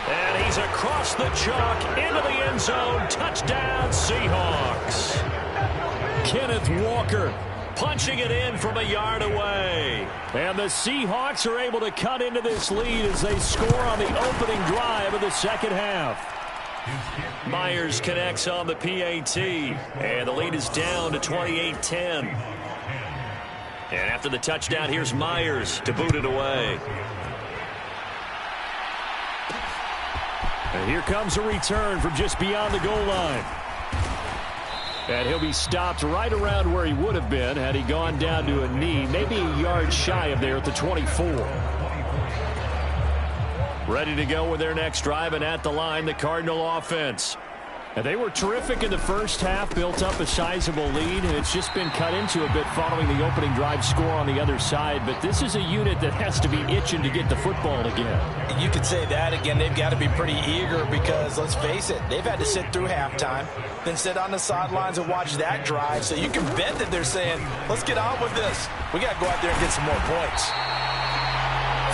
And he's across the chalk into the end zone. Touchdown, Seahawks. Kenneth Walker punching it in from a yard away. And the Seahawks are able to cut into this lead as they score on the opening drive of the second half. Myers connects on the PAT. And the lead is down to 28-10. And after the touchdown, here's Myers to boot it away. And here comes a return from just beyond the goal line. And he'll be stopped right around where he would have been had he gone down to a knee, maybe a yard shy of there at the 24. Ready to go with their next drive, and at the line, the Cardinal offense. And they were terrific in the first half, built up a sizable lead, and it's just been cut into a bit following the opening drive score on the other side. But this is a unit that has to be itching to get the football again. You could say that again. They've got to be pretty eager because, let's face it, they've had to sit through halftime, then sit on the sidelines and watch that drive. So you can bet that they're saying, let's get on with this. We got to go out there and get some more points.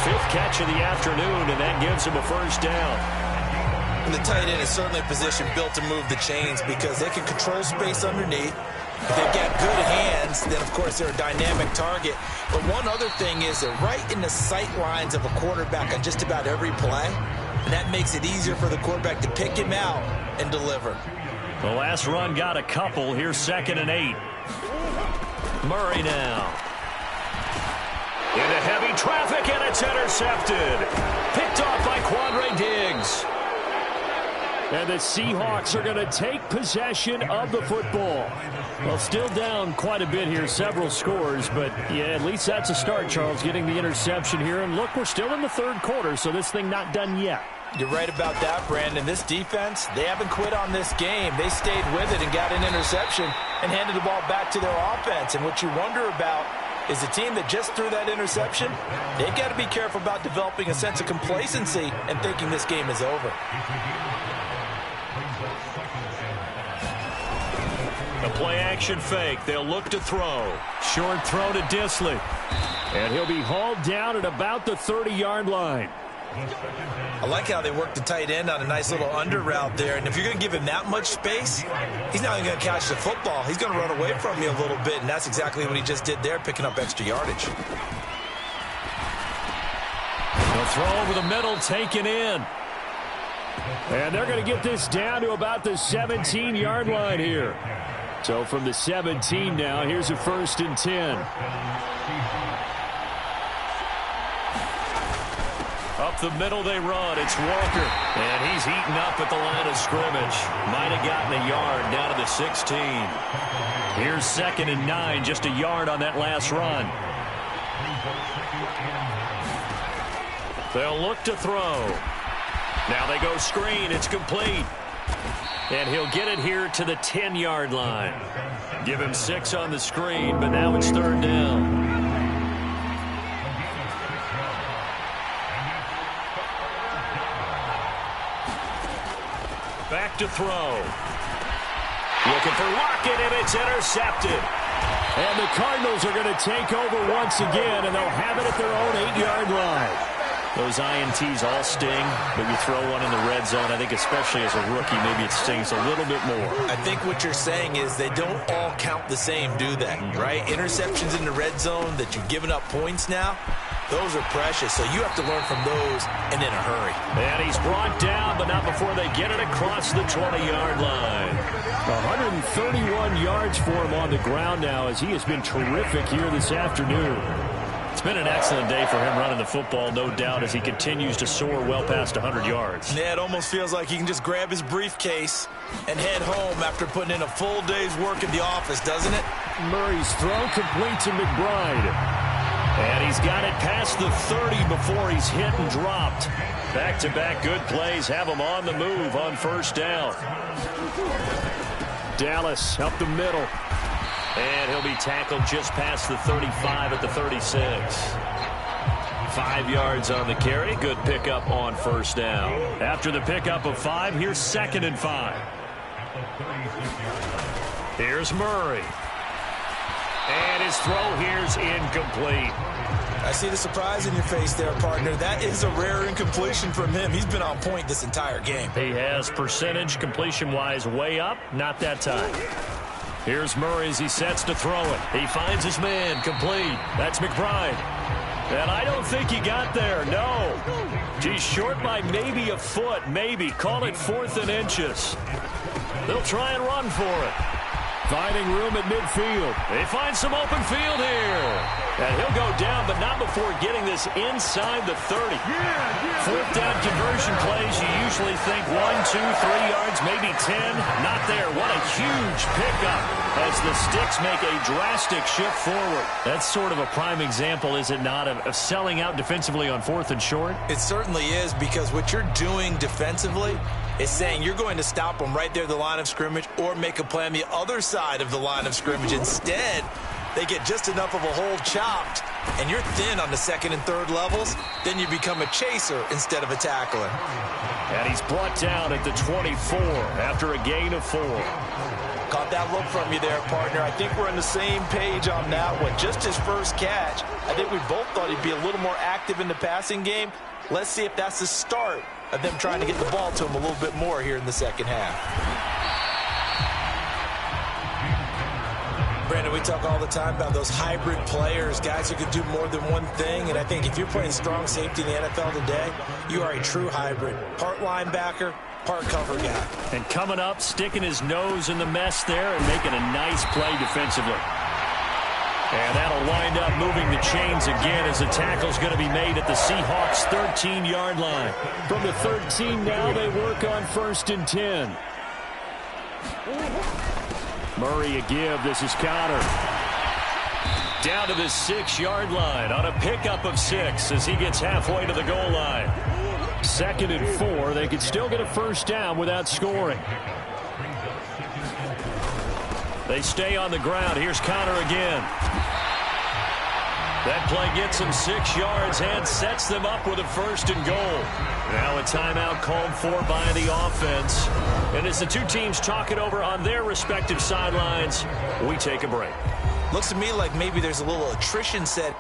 5th catch of the afternoon, and that gives him a 1st down. And the tight end is certainly a position built to move the chains because they can control space underneath. If they've got good hands, then, of course, they're a dynamic target. But one other thing is they're right in the sight lines of a quarterback on just about every play. And that makes it easier for the quarterback to pick him out and deliver. The last run got a couple. Here's 2nd and 8. Murray now. Into heavy traffic, and it's intercepted. Picked off by Quandre Diggs. And the Seahawks are going to take possession of the football. Well, still down quite a bit here, several scores, but yeah, at least that's a start, Charles, getting the interception here. And look, we're still in the 3rd quarter, so this thing not done yet. You're right about that, Brandon. This defense, they haven't quit on this game. They stayed with it and got an interception and handed the ball back to their offense. And what you wonder about is the team that just threw that interception, they've got to be careful about developing a sense of complacency and thinking this game is over. A play-action fake. They'll look to throw. Short throw to Disley. And he'll be hauled down at about the 30-yard line. I like how they work the tight end on a nice little under route there. And if you're going to give him that much space, he's not even going to catch the football. He's going to run away from you a little bit, and that's exactly what he just did there, picking up extra yardage. They'll throw over the middle, taken in. And they're going to get this down to about the 17-yard line here. So from the 17 now, here's a 1st and 10. Up the middle they run. It's Walker. And he's eaten up at the line of scrimmage. Might have gotten a yard down to the 16. Here's 2nd and 9, just a yard on that last run. They'll look to throw. Now they go screen. It's complete. And he'll get it here to the 10-yard line. Give him 6 on the screen, but now it's 3rd down. Back to throw. Looking for Lockett, and it's intercepted. And the Cardinals are going to take over once again, and they'll have it at their own 8-yard line. Those INTs all sting, but you throw one in the red zone, I think especially as a rookie, maybe it stings a little bit more. I think what you're saying is they don't all count the same, do they? Right? Interceptions in the red zone that you've given up points now, those are precious. So you have to learn from those and in a hurry. And he's brought down, but not before they get it across the 20-yard line. 131 yards for him on the ground now as he has been terrific here this afternoon. It's been an excellent day for him running the football, no doubt, as he continues to soar well past 100 yards. Yeah, it almost feels like he can just grab his briefcase and head home after putting in a full day's work in the office, doesn't it? Murray's throw complete to McBride. And he's got it past the 30 before he's hit and dropped. Back-to-back good plays have him on the move on first down. Dallas up the middle. And he'll be tackled just past the 35 at the 36. 5 yards on the carry. Good pickup on first down. After the pickup of 5, here's 2nd and 5. Here's Murray. And his throw here's incomplete. I see the surprise in your face there, partner. That is a rare incompletion from him. He's been on point this entire game. He has percentage completion-wise way up. Not that time. Here's Murray as he sets to throw it. He finds his man complete. That's McBride. And I don't think he got there. No. He's short by maybe a foot. Maybe. Call it 4th and inches. They'll try and run for it. Finding room at midfield. They find some open field here. And he'll go down, but not before getting this inside the 30. 4th down conversion plays, you usually think 1, 2, 3 yards, maybe 10. Not there. What a huge pickup as the sticks make a drastic shift forward. That's sort of a prime example, is it not, of selling out defensively on 4th and short? It certainly is, because what you're doing defensively is saying you're going to stop them right there at the line of scrimmage or make a play on the other side of the line of scrimmage. Instead, they get just enough of a hole chopped, and you're thin on the 2nd and 3rd levels. Then you become a chaser instead of a tackler. And he's brought down at the 24 after a gain of 4. Caught that look from you there, partner. I think we're on the same page on that one. Just his first catch. I think we both thought he'd be a little more active in the passing game. Let's see if that's the start of them trying to get the ball to him a little bit more here in the second half. Brandon, we talk all the time about those hybrid players, guys who can do more than one thing, and I think if you're playing strong safety in the NFL today, you are a true hybrid. Part linebacker, part cover guy. And coming up, sticking his nose in the mess there and making a nice play defensively. And that'll wind up moving the chains again as the tackle's going to be made at the Seahawks' 13-yard line. From the 13 now, they work on 1st and 10. Murray a give. This is Connor. Down to the 6-yard line on a pickup of 6 as he gets halfway to the goal line. 2nd and 4. They could still get a first down without scoring. They stay on the ground. Here's Connor again. That play gets them 6 yards and sets them up with a 1st and goal. Now a timeout called for by the offense. And as the two teams talk it over on their respective sidelines, we take a break. Looks to me like maybe there's a little attrition set.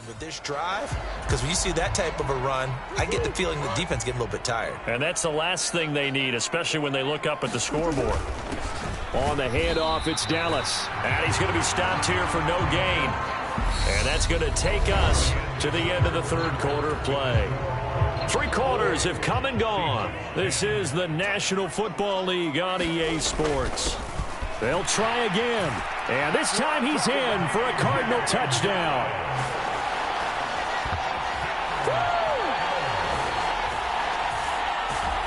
With this drive, because when you see that type of a run, I get the feeling the defense getting a little bit tired. And that's the last thing they need, especially when they look up at the scoreboard. On the handoff, it's Dallas. And he's going to be stopped here for no gain. And that's going to take us to the end of the 3rd quarter play. 3 quarters have come and gone. This is the National Football League on EA Sports. They'll try again. And this time he's in for a Cardinal touchdown.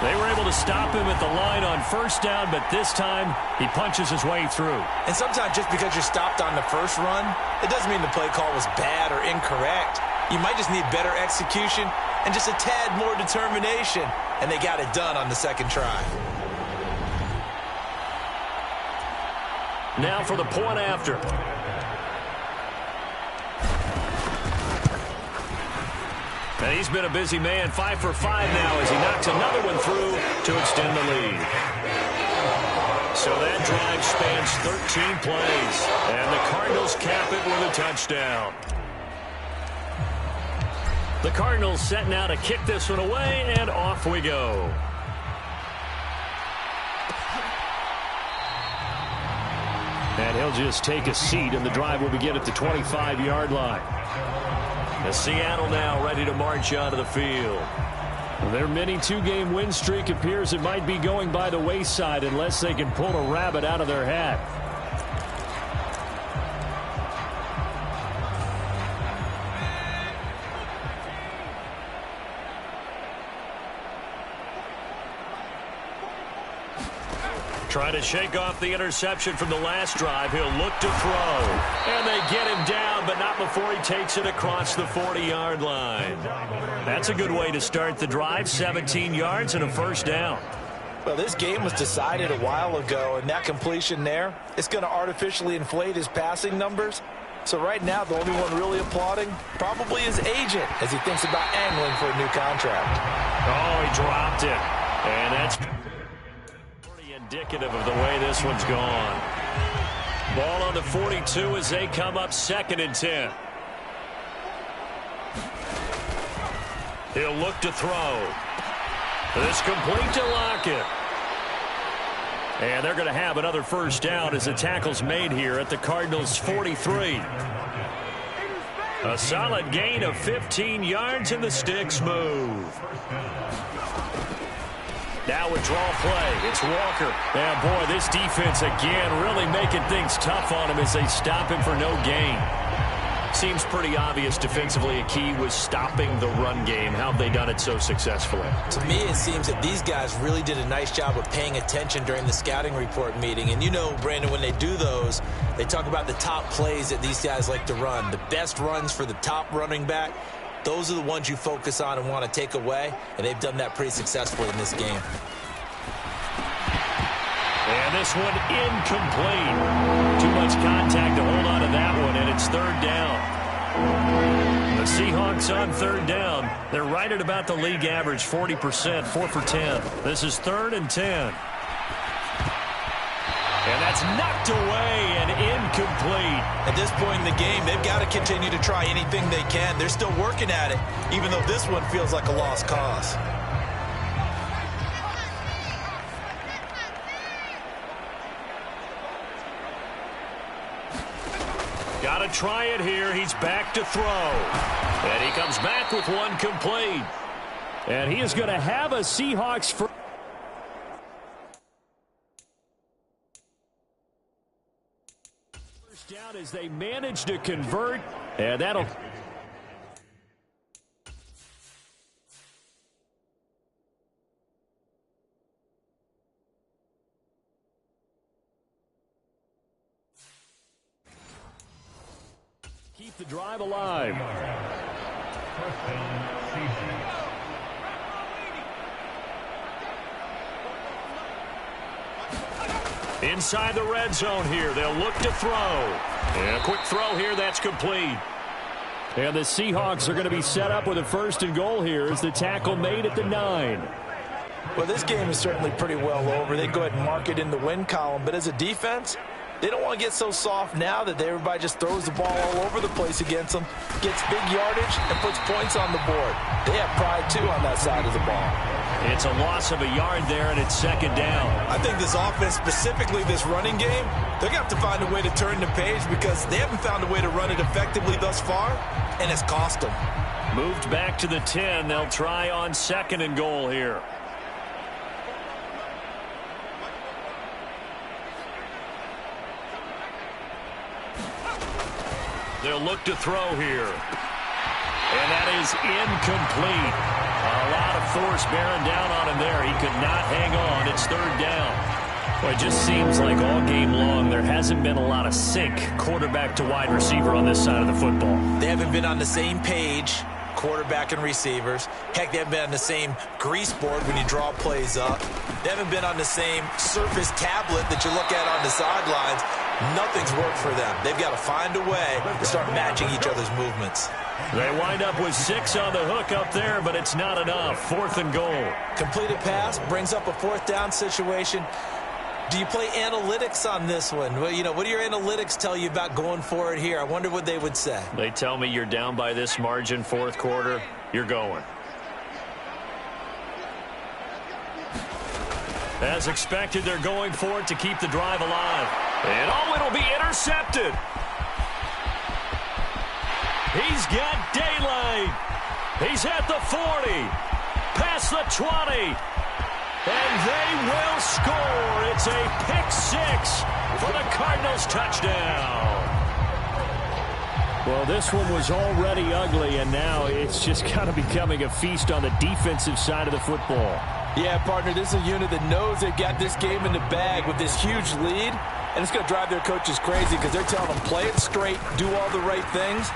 They were able to stop him at the line on first down, but this time he punches his way through. And sometimes just because you're stopped on the first run, it doesn't mean the play call was bad or incorrect. You might just need better execution and just a tad more determination. And they got it done on the second try. Now for the point after. And he's been a busy man, 5 for 5 now as he knocks another one through to extend the lead. So that drive spans 13 plays, and the Cardinals cap it with a touchdown. The Cardinals set now to kick this one away, and off we go. And he'll just take a seat, and the drive will begin at the 25-yard line. As Seattle now ready to march onto the field. Their mini two-game win streak appears it might be going by the wayside unless they can pull a rabbit out of their hat. Trying to shake off the interception from the last drive. He'll look to throw. And they get him down, but not before he takes it across the 40-yard line. That's a good way to start the drive. 17 yards and a first down. Well, this game was decided a while ago, and that completion there, it's going to artificially inflate his passing numbers. So right now, the only one really applauding probably his agent as he thinks about angling for a new contract. Oh, he dropped it. And that's indicative of the way this one's gone. Ball on the 42 as they come up 2nd and 10. He'll look to throw. This complete to Lockett. And they're going to have another first down as the tackle's made here at the Cardinals' 43. A solid gain of 15 yards and the sticks move. Now with draw play, it's Walker. And boy, this defense again really making things tough on him as they stop him for no gain. Seems pretty obvious defensively a key was stopping the run game. How have they done it so successfully? To me, it seems that these guys really did a nice job of paying attention during the scouting report meeting. And you know, Brandon, when they do those, they talk about the top plays that these guys like to run. The best runs for the top running back. Those are the ones you focus on and want to take away, and they've done that pretty successfully in this game. And this one incomplete. Too much contact to hold on to that one, and it's 3rd down. The Seahawks on 3rd down. They're right at about the league average, 40%, 4 for 10. This is 3rd and 10. And that's knocked away and incomplete. At this point in the game, they've got to continue to try anything they can. They're still working at it, even though this one feels like a lost cause. Got to try it here. He's back to throw. And he comes back with one complete. And he is going to have a Seahawks first down as they manage to convert. And that'll... keep the drive alive. Inside the red zone here. They'll look to throw. And a quick throw here. That's complete. And the Seahawks are going to be set up with a 1st and goal here as the tackle made at the 9. Well, this game is certainly pretty well over. They go ahead and mark it in the win column. But as a defense, they don't want to get so soft now that everybody just throws the ball all over the place against them, gets big yardage, and puts points on the board. They have pride, too, on that side of the ball. It's a loss of a yard there, and it's 2nd down. I think this offense, specifically this running game, they're going to have to find a way to turn the page because they haven't found a way to run it effectively thus far, and it's cost them. Moved back to the 10. They'll try on 2nd and goal here. They'll look to throw here. And that is incomplete. A A lot of force bearing down on him there. He could not hang on. It's third down. Well, it just seems like all game long there hasn't been a lot of sync quarterback to wide receiver on this side of the football. They haven't been on the same page, quarterback and receivers. Heck, they haven't been on the same grease board when you draw plays up. They haven't been on the same Surface tablet that you look at on the sidelines. Nothing's worked for them. They've got to find a way to start matching each other's movements. They wind up with 6 on the hook up there, but it's not enough. 4th and goal. Completed pass brings up a 4th down situation. Do you play analytics on this one? Well, what do your analytics tell you about going for it here? I wonder what they would say. They tell me you're down by this margin, 4th quarter, you're going. As expected, they're going for it to keep the drive alive. And it'll be intercepted. He's got daylight. He's at the 40. Past the 20. And they will score. It's a pick-6 for the Cardinals touchdown. Well, this one was already ugly, and now it's just kind of becoming a feast on the defensive side of the football. Yeah, partner, this is a unit that knows they got this game in the bag with this huge lead, and it's going to drive their coaches crazy because they're telling them play it straight, do all the right things.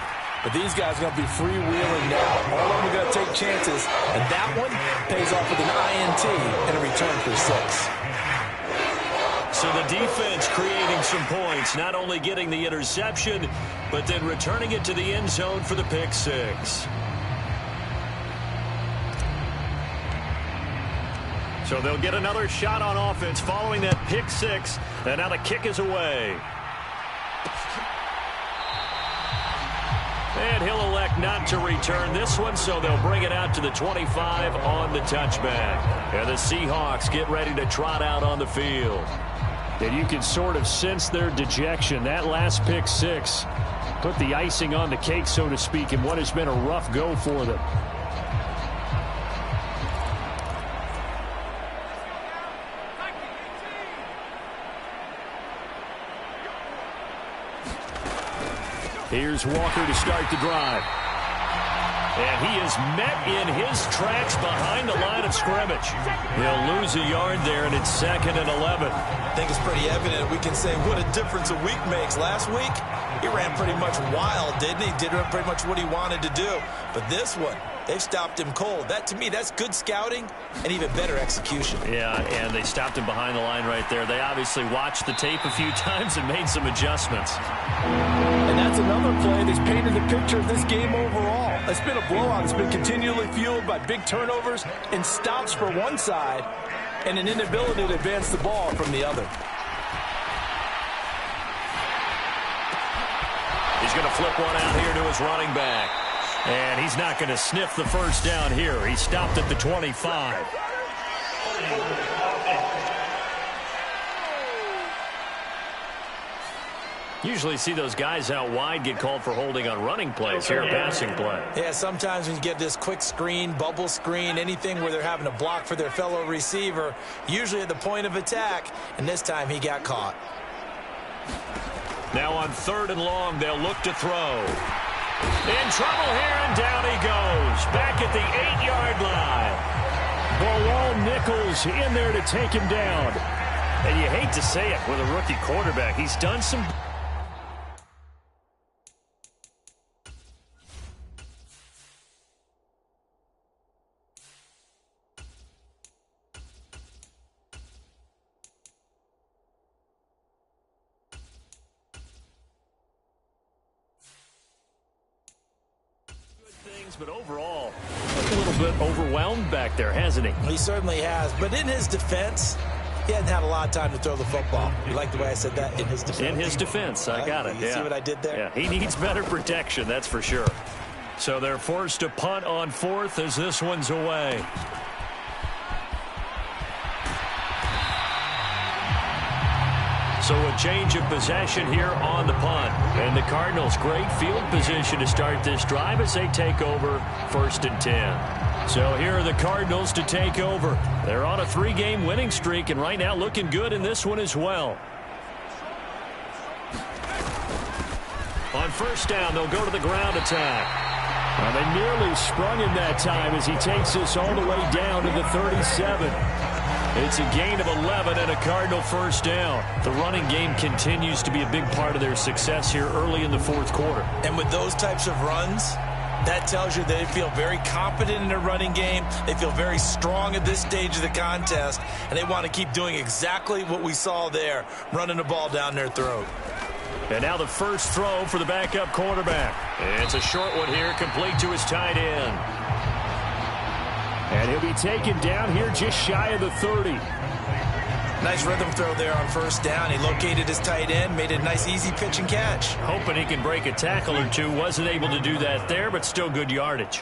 But these guys are going to be freewheeling now. All of them are going to take chances, and that one pays off with an INT and a return for 6. So the defense creating some points, not only getting the interception, but then returning it to the end zone for the pick-6. So they'll get another shot on offense following that pick-6, and now the kick is away. And he'll elect not to return this one, so they'll bring it out to the 25 on the touchback. And the Seahawks get ready to trot out on the field. And you can sort of sense their dejection. That last pick-6 put the icing on the cake, so to speak, in what has been a rough go for them. Here's Walker to start the drive. And he is met in his tracks behind the line of scrimmage. He'll lose a yard there, and it's 2nd and 11. I think it's pretty evident. We can say what a difference a week makes. Last week, he ran pretty much wild, didn't he? Did pretty much what he wanted to do. But this one, they've stopped him cold. That, to me, that's good scouting and even better execution. Yeah, and they stopped him behind the line right there. They obviously watched the tape a few times and made some adjustments. And that's another play that's painted the picture of this game overall. It's been a blowout. It's been continually fueled by big turnovers and stops for one side and an inability to advance the ball from the other. He's going to flip one out here to his running back. And he's not going to sniff the first down here. He stopped at the 25. Usually see those guys out wide get called for holding on running plays here, passing play. Yeah, sometimes when you get this quick screen, bubble screen, anything where they're having to block for their fellow receiver, usually at the point of attack, and this time he got caught. Now on 3rd and long, they'll look to throw. In trouble here, and down he goes. Back at the 8-yard line. Bilal Nichols in there to take him down. And you hate to say it with a rookie quarterback. He's done some... but overall, a little bit overwhelmed back there, hasn't he? He certainly has, but in his defense, he hadn't had a lot of time to throw the football. You like the way I said that? In his defense? In his defense, I got it. You see what I did there? Yeah, he needs better protection, that's for sure. So they're forced to punt on 4th as this one's away. So a change of possession here on the punt. And the Cardinals, great field position to start this drive as they take over 1st and 10. So here are the Cardinals to take over. They're on a 3-game winning streak, and right now looking good in this one as well. On 1st down, they'll go to the ground attack. Well, they nearly sprung him that time as he takes this all the way down to the 37. It's a gain of 11 and a Cardinal first down. The running game continues to be a big part of their success here early in the fourth quarter. And with those types of runs, that tells you they feel very confident in their running game. They feel very strong at this stage of the contest, and they want to keep doing exactly what we saw there, running the ball down their throat. And now the first throw for the backup quarterback. It's a short one here, complete to his tight end. And he'll be taken down here just shy of the 30. Nice rhythm throw there on first down. He located his tight end, made a nice easy pitch and catch. Hoping he can break a tackle or two. Wasn't able to do that there, but still good yardage.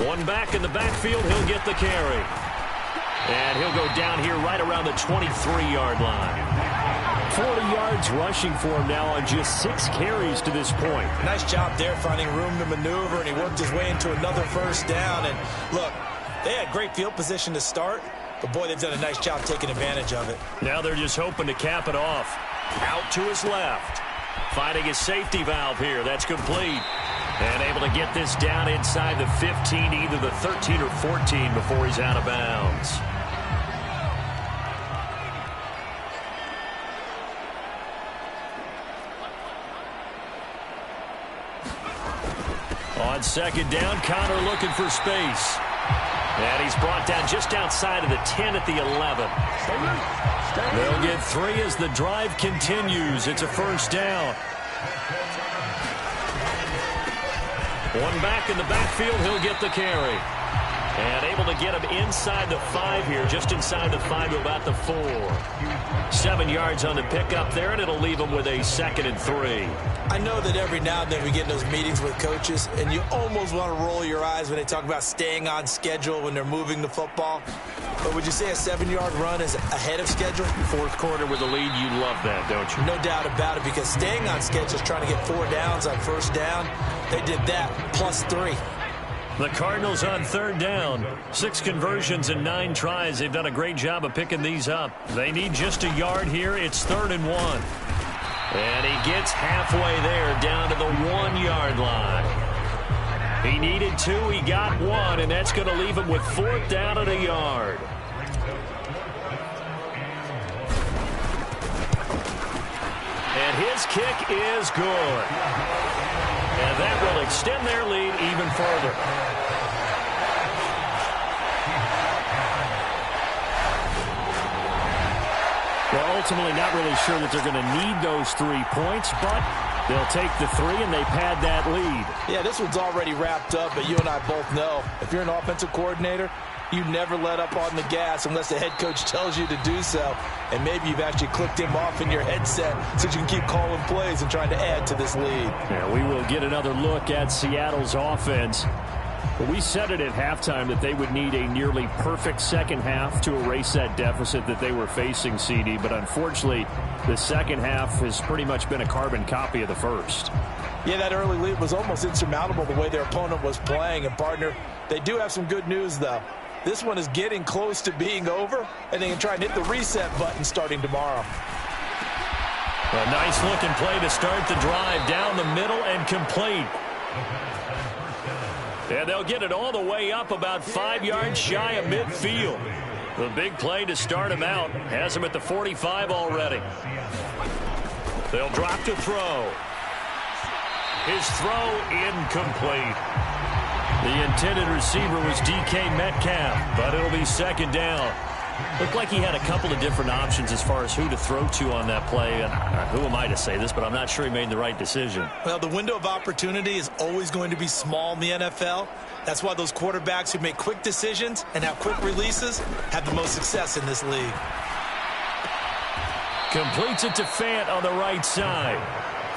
One back in the backfield, he'll get the carry. And he'll go down here right around the 23-yard line. 40 yards rushing for him now on just 6 carries to this point. Nice job there finding room to maneuver, and he worked his way into another first down. And look, they had great field position to start, but boy, they've done a nice job taking advantage of it. Now they're just hoping to cap it off. Out to his left. Finding his safety valve here. That's complete. And able to get this down inside the 15, either the 13 or 14 before he's out of bounds. On second down, Connor looking for space. And he's brought down just outside of the 10 at the 11. They'll get 3 as the drive continues. It's a first down. One back in the backfield, he'll get the carry. And able to get him inside the 5 here, just inside the 5 to about the 4. 7 yards on the pickup there, and it'll leave him with a 2nd and 3. I know that every now and then we get in those meetings with coaches, and you almost want to roll your eyes when they talk about staying on schedule when they're moving the football. But would you say a 7-yard run is ahead of schedule? Fourth quarter with the lead, you love that, don't you? No doubt about it, because staying on schedule is trying to get 4 downs on first down. They did that plus 3. The Cardinals on third down. 6 conversions and 9 tries. They've done a great job of picking these up. They need just a yard here. It's 3rd and 1. And he gets halfway there down to the 1-yard line. He needed 2. He got 1, and that's going to leave him with 4th down and a yard. And his kick is good. And that will extend their lead even further. Well, ultimately not really sure that they're going to need those 3 points, but they'll take the 3 and they pad that lead. Yeah, this one's already wrapped up, but you and I both know if you're an offensive coordinator, you never let up on the gas unless the head coach tells you to do so. And maybe you've actually clicked him off in your headset so you can keep calling plays and trying to add to this lead. Yeah, we will get another look at Seattle's offense. But we said it at halftime that they would need a nearly perfect second half to erase that deficit that they were facing, CD. But unfortunately, the second half has pretty much been a carbon copy of the first. Yeah, that early lead was almost insurmountable the way their opponent was playing. And, partner, they do have some good news, though. This one is getting close to being over, and they can try and hit the reset button starting tomorrow. A nice-looking play to start the drive down the middle and complete. And they'll get it all the way up about 5 yards shy of midfield. The big play to start him out has him at the 45 already. They'll drop to throw. His throw incomplete. The intended receiver was DK Metcalf, but it'll be second down. Looked like he had a couple of different options as far as who to throw to on that play. And who am I to say this, but I'm not sure he made the right decision. Well, the window of opportunity is always going to be small in the NFL. That's why those quarterbacks who make quick decisions and have quick releases have the most success in this league. Completes it to Fant on the right side.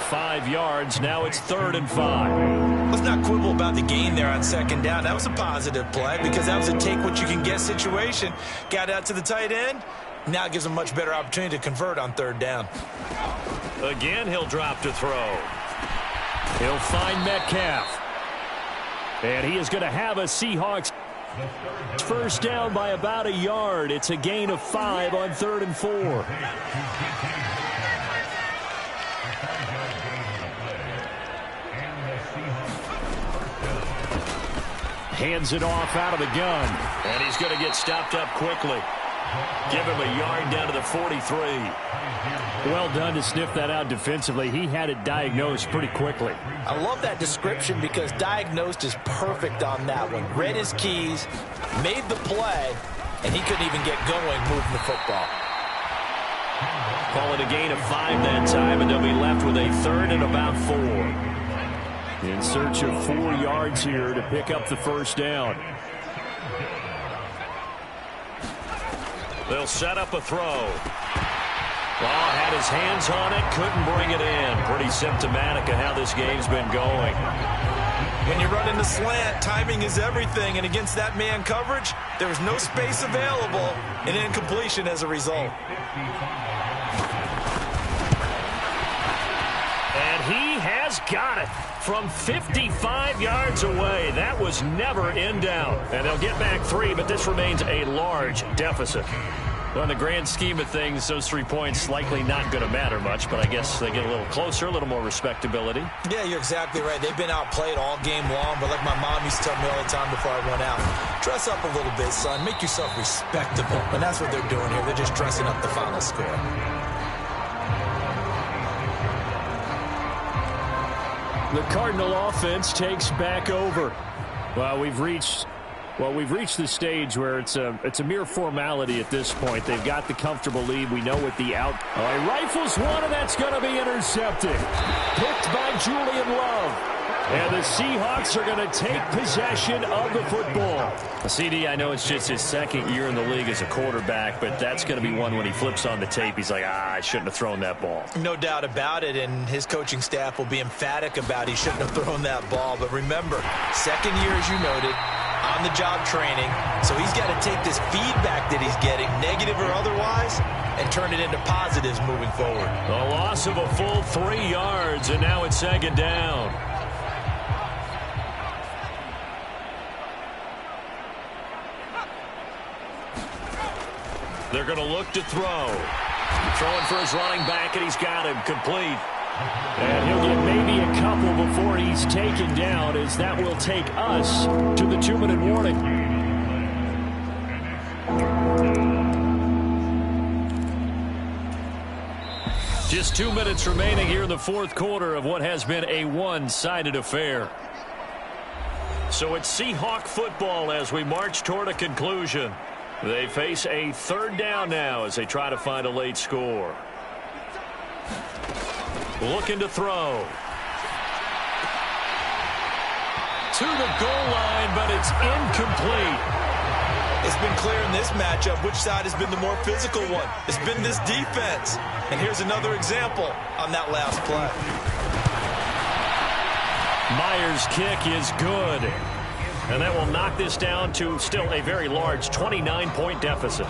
5 yards. Now it's 3rd and 5. Let's not quibble about the gain there on second down. That was a positive play because that was a take-what-you-can-get situation. Got out to the tight end. Now it gives him a much better opportunity to convert on 3rd down. Again, he'll drop to throw. He'll find Metcalf. And he is going to have a Seahawks first down by about a yard. It's a gain of 5 on 3rd and 4. Hands it off out of the gun. And he's going to get stopped up quickly. Give him a yard down to the 43. Well done to sniff that out defensively. He had it diagnosed pretty quickly. I love that description because diagnosed is perfect on that one. Read his keys, made the play, and he couldn't even get going moving the football. Call it a gain of 5 that time, and they'll be left with a 3rd and about 4. In search of 4 yards here to pick up the first down. They'll set up a throw. Had his hands on it, couldn't bring it in. Pretty symptomatic of how this game's been going. When you run into slant, timing is everything, and against that man coverage, there's no space available, and incompletion as a result. And he has got it from 55 yards away. That was never in doubt. And they'll get back 3, but this remains a large deficit. Well, in the grand scheme of things, those 3 points likely not going to matter much, but I guess they get a little closer, a little more respectability. Yeah, you're exactly right. They've been outplayed all game long, but like my mom used to tell me all the time before I went out, dress up a little bit, son. Make yourself respectable. And that's what they're doing here. They're just dressing up the final score. The Cardinal offense takes back over. Well, we've reached the stage where it's a mere formality at this point. They've got the comfortable lead. We know what the out. He rifles one, and that's going to be intercepted. Picked by Julian Love. And the Seahawks are going to take possession of the football. CD, I know it's just his 2nd year in the league as a quarterback, but that's going to be one when he flips on the tape. He's like, I shouldn't have thrown that ball. No doubt about it, and his coaching staff will be emphatic about he shouldn't have thrown that ball. But remember, 2nd year, as you noted, on-the-job training, so he's got to take this feedback that he's getting, negative or otherwise, and turn it into positives moving forward. A loss of a full 3 yards, and now it's 2nd down. They're going to look to throw. Throwing for his running back, and he's got him complete. And he'll get maybe a couple before he's taken down, as that will take us to the 2-minute warning. Just 2 minutes remaining here in the 4th quarter of what has been a one-sided affair. So it's Seahawk football as we march toward a conclusion. They face a 3rd down now as they try to find a late score. Looking to throw. To the goal line, but it's incomplete. It's been clear in this matchup which side has been the more physical one. It's been this defense. And here's another example on that last play. Myers' kick is good. And that will knock this down to still a very large 29-point deficit.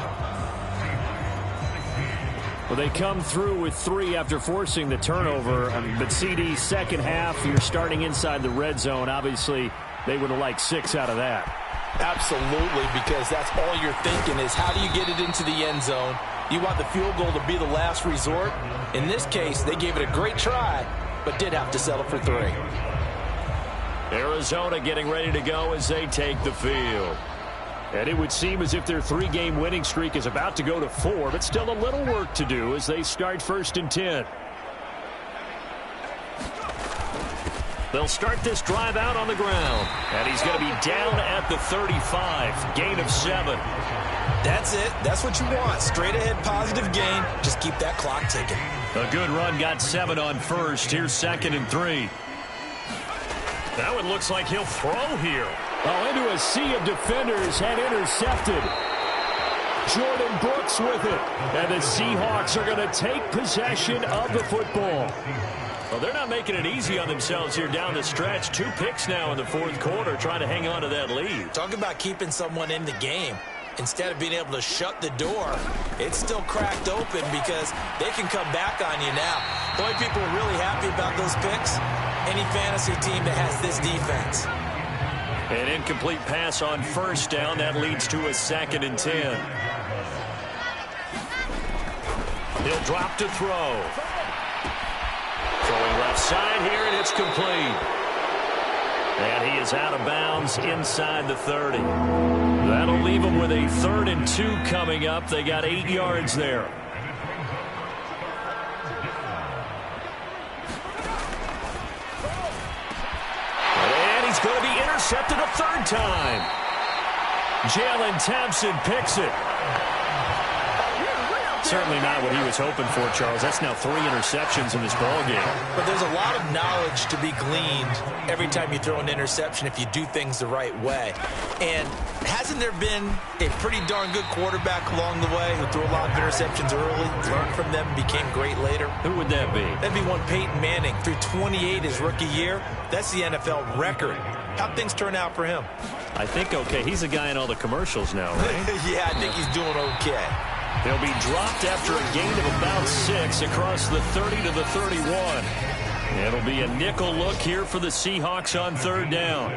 Well, they come through with 3 after forcing the turnover. But CD, second half, you're starting inside the red zone. Obviously, they would have liked 6 out of that. Absolutely, because that's all you're thinking is how do you get it into the end zone? You want the field goal to be the last resort. In this case, they gave it a great try, but did have to settle for 3. Arizona getting ready to go as they take the field. And it would seem as if their 3-game winning streak is about to go to 4, but still a little work to do as they start 1st and 10. They'll start this drive out on the ground. And he's going to be down at the 35. Gain of 7. That's it. That's what you want. Straight ahead positive gain. Just keep that clock ticking. A good run got 7 on 1st. Here's 2nd and 3. Now it looks like he'll throw here. Into a sea of defenders and intercepted. Jordan Brooks with it. And the Seahawks are going to take possession of the football. Well, they're not making it easy on themselves here down the stretch. 2 picks now in the 4th quarter trying to hang on to that lead. Talk about keeping someone in the game. Instead of being able to shut the door, it's still cracked open because they can come back on you now. The only people are really happy about those picks, any fantasy team that has this defense. An incomplete pass on 1st down. That leads to a 2nd and 10. He'll drop to throw. Throwing left side here, and it's complete. And he is out of bounds inside the 30. That'll leave them with a 3rd and 2 coming up. They got 8 yards there. And he's going to be intercepted a 3rd time. Jalen Thompson picks it. Certainly not what he was hoping for, Charles. That's now 3 interceptions in this ballgame. But there's a lot of knowledge to be gleaned every time you throw an interception if you do things the right way. And hasn't there been a pretty darn good quarterback along the way who threw a lot of interceptions early, learned from them, and became great later? Who would that be? That'd be one Peyton Manning. Threw 28 his rookie year. That's the NFL record. How'd things turn out for him? I think okay. He's a guy in all the commercials now, right? Yeah, I think he's doing okay. He'll be dropped after a gain of about 6 across the 30 to the 31. It'll be a nickel look here for the Seahawks on 3rd down.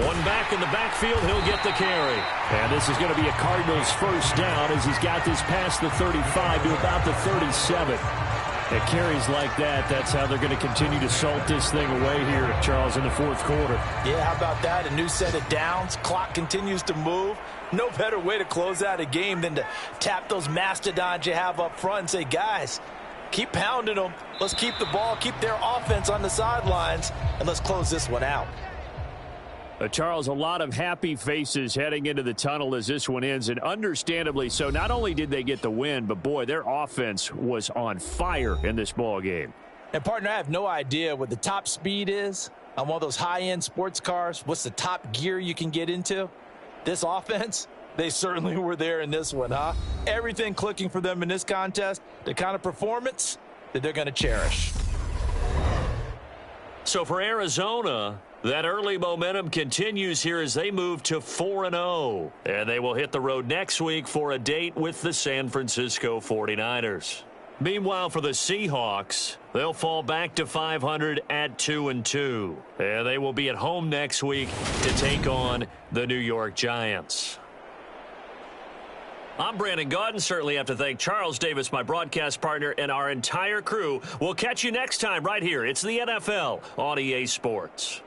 One back in the backfield, he'll get the carry. And this is going to be a Cardinals 1st down as he's got this past the 35 to about the 37. It carries like that. That's how they're going to continue to salt this thing away here, Charles, in the 4th quarter. Yeah, how about that? A new set of downs. Clock continues to move. No better way to close out a game than to tap those mastodons you have up front and say, guys, keep pounding them. Let's keep the ball, keep their offense on the sidelines, and let's close this one out. Charles, a lot of happy faces heading into the tunnel as this one ends, and understandably so. Not only did they get the win, but, boy, their offense was on fire in this ball game. And, partner, I have no idea what the top speed is on one of those high-end sports cars. What's the top gear you can get into? This offense, they certainly were there in this one, huh? Everything clicking for them in this contest, the kind of performance that they're going to cherish. So for Arizona, that early momentum continues here as they move to 4-0. And they will hit the road next week for a date with the San Francisco 49ers. Meanwhile, for the Seahawks, they'll fall back to 500 at 2-2. And they will be at home next week to take on the New York Giants. I'm Brandon Gaudin. Certainly have to thank Charles Davis, my broadcast partner, and our entire crew. We'll catch you next time right here. It's the NFL on EA Sports.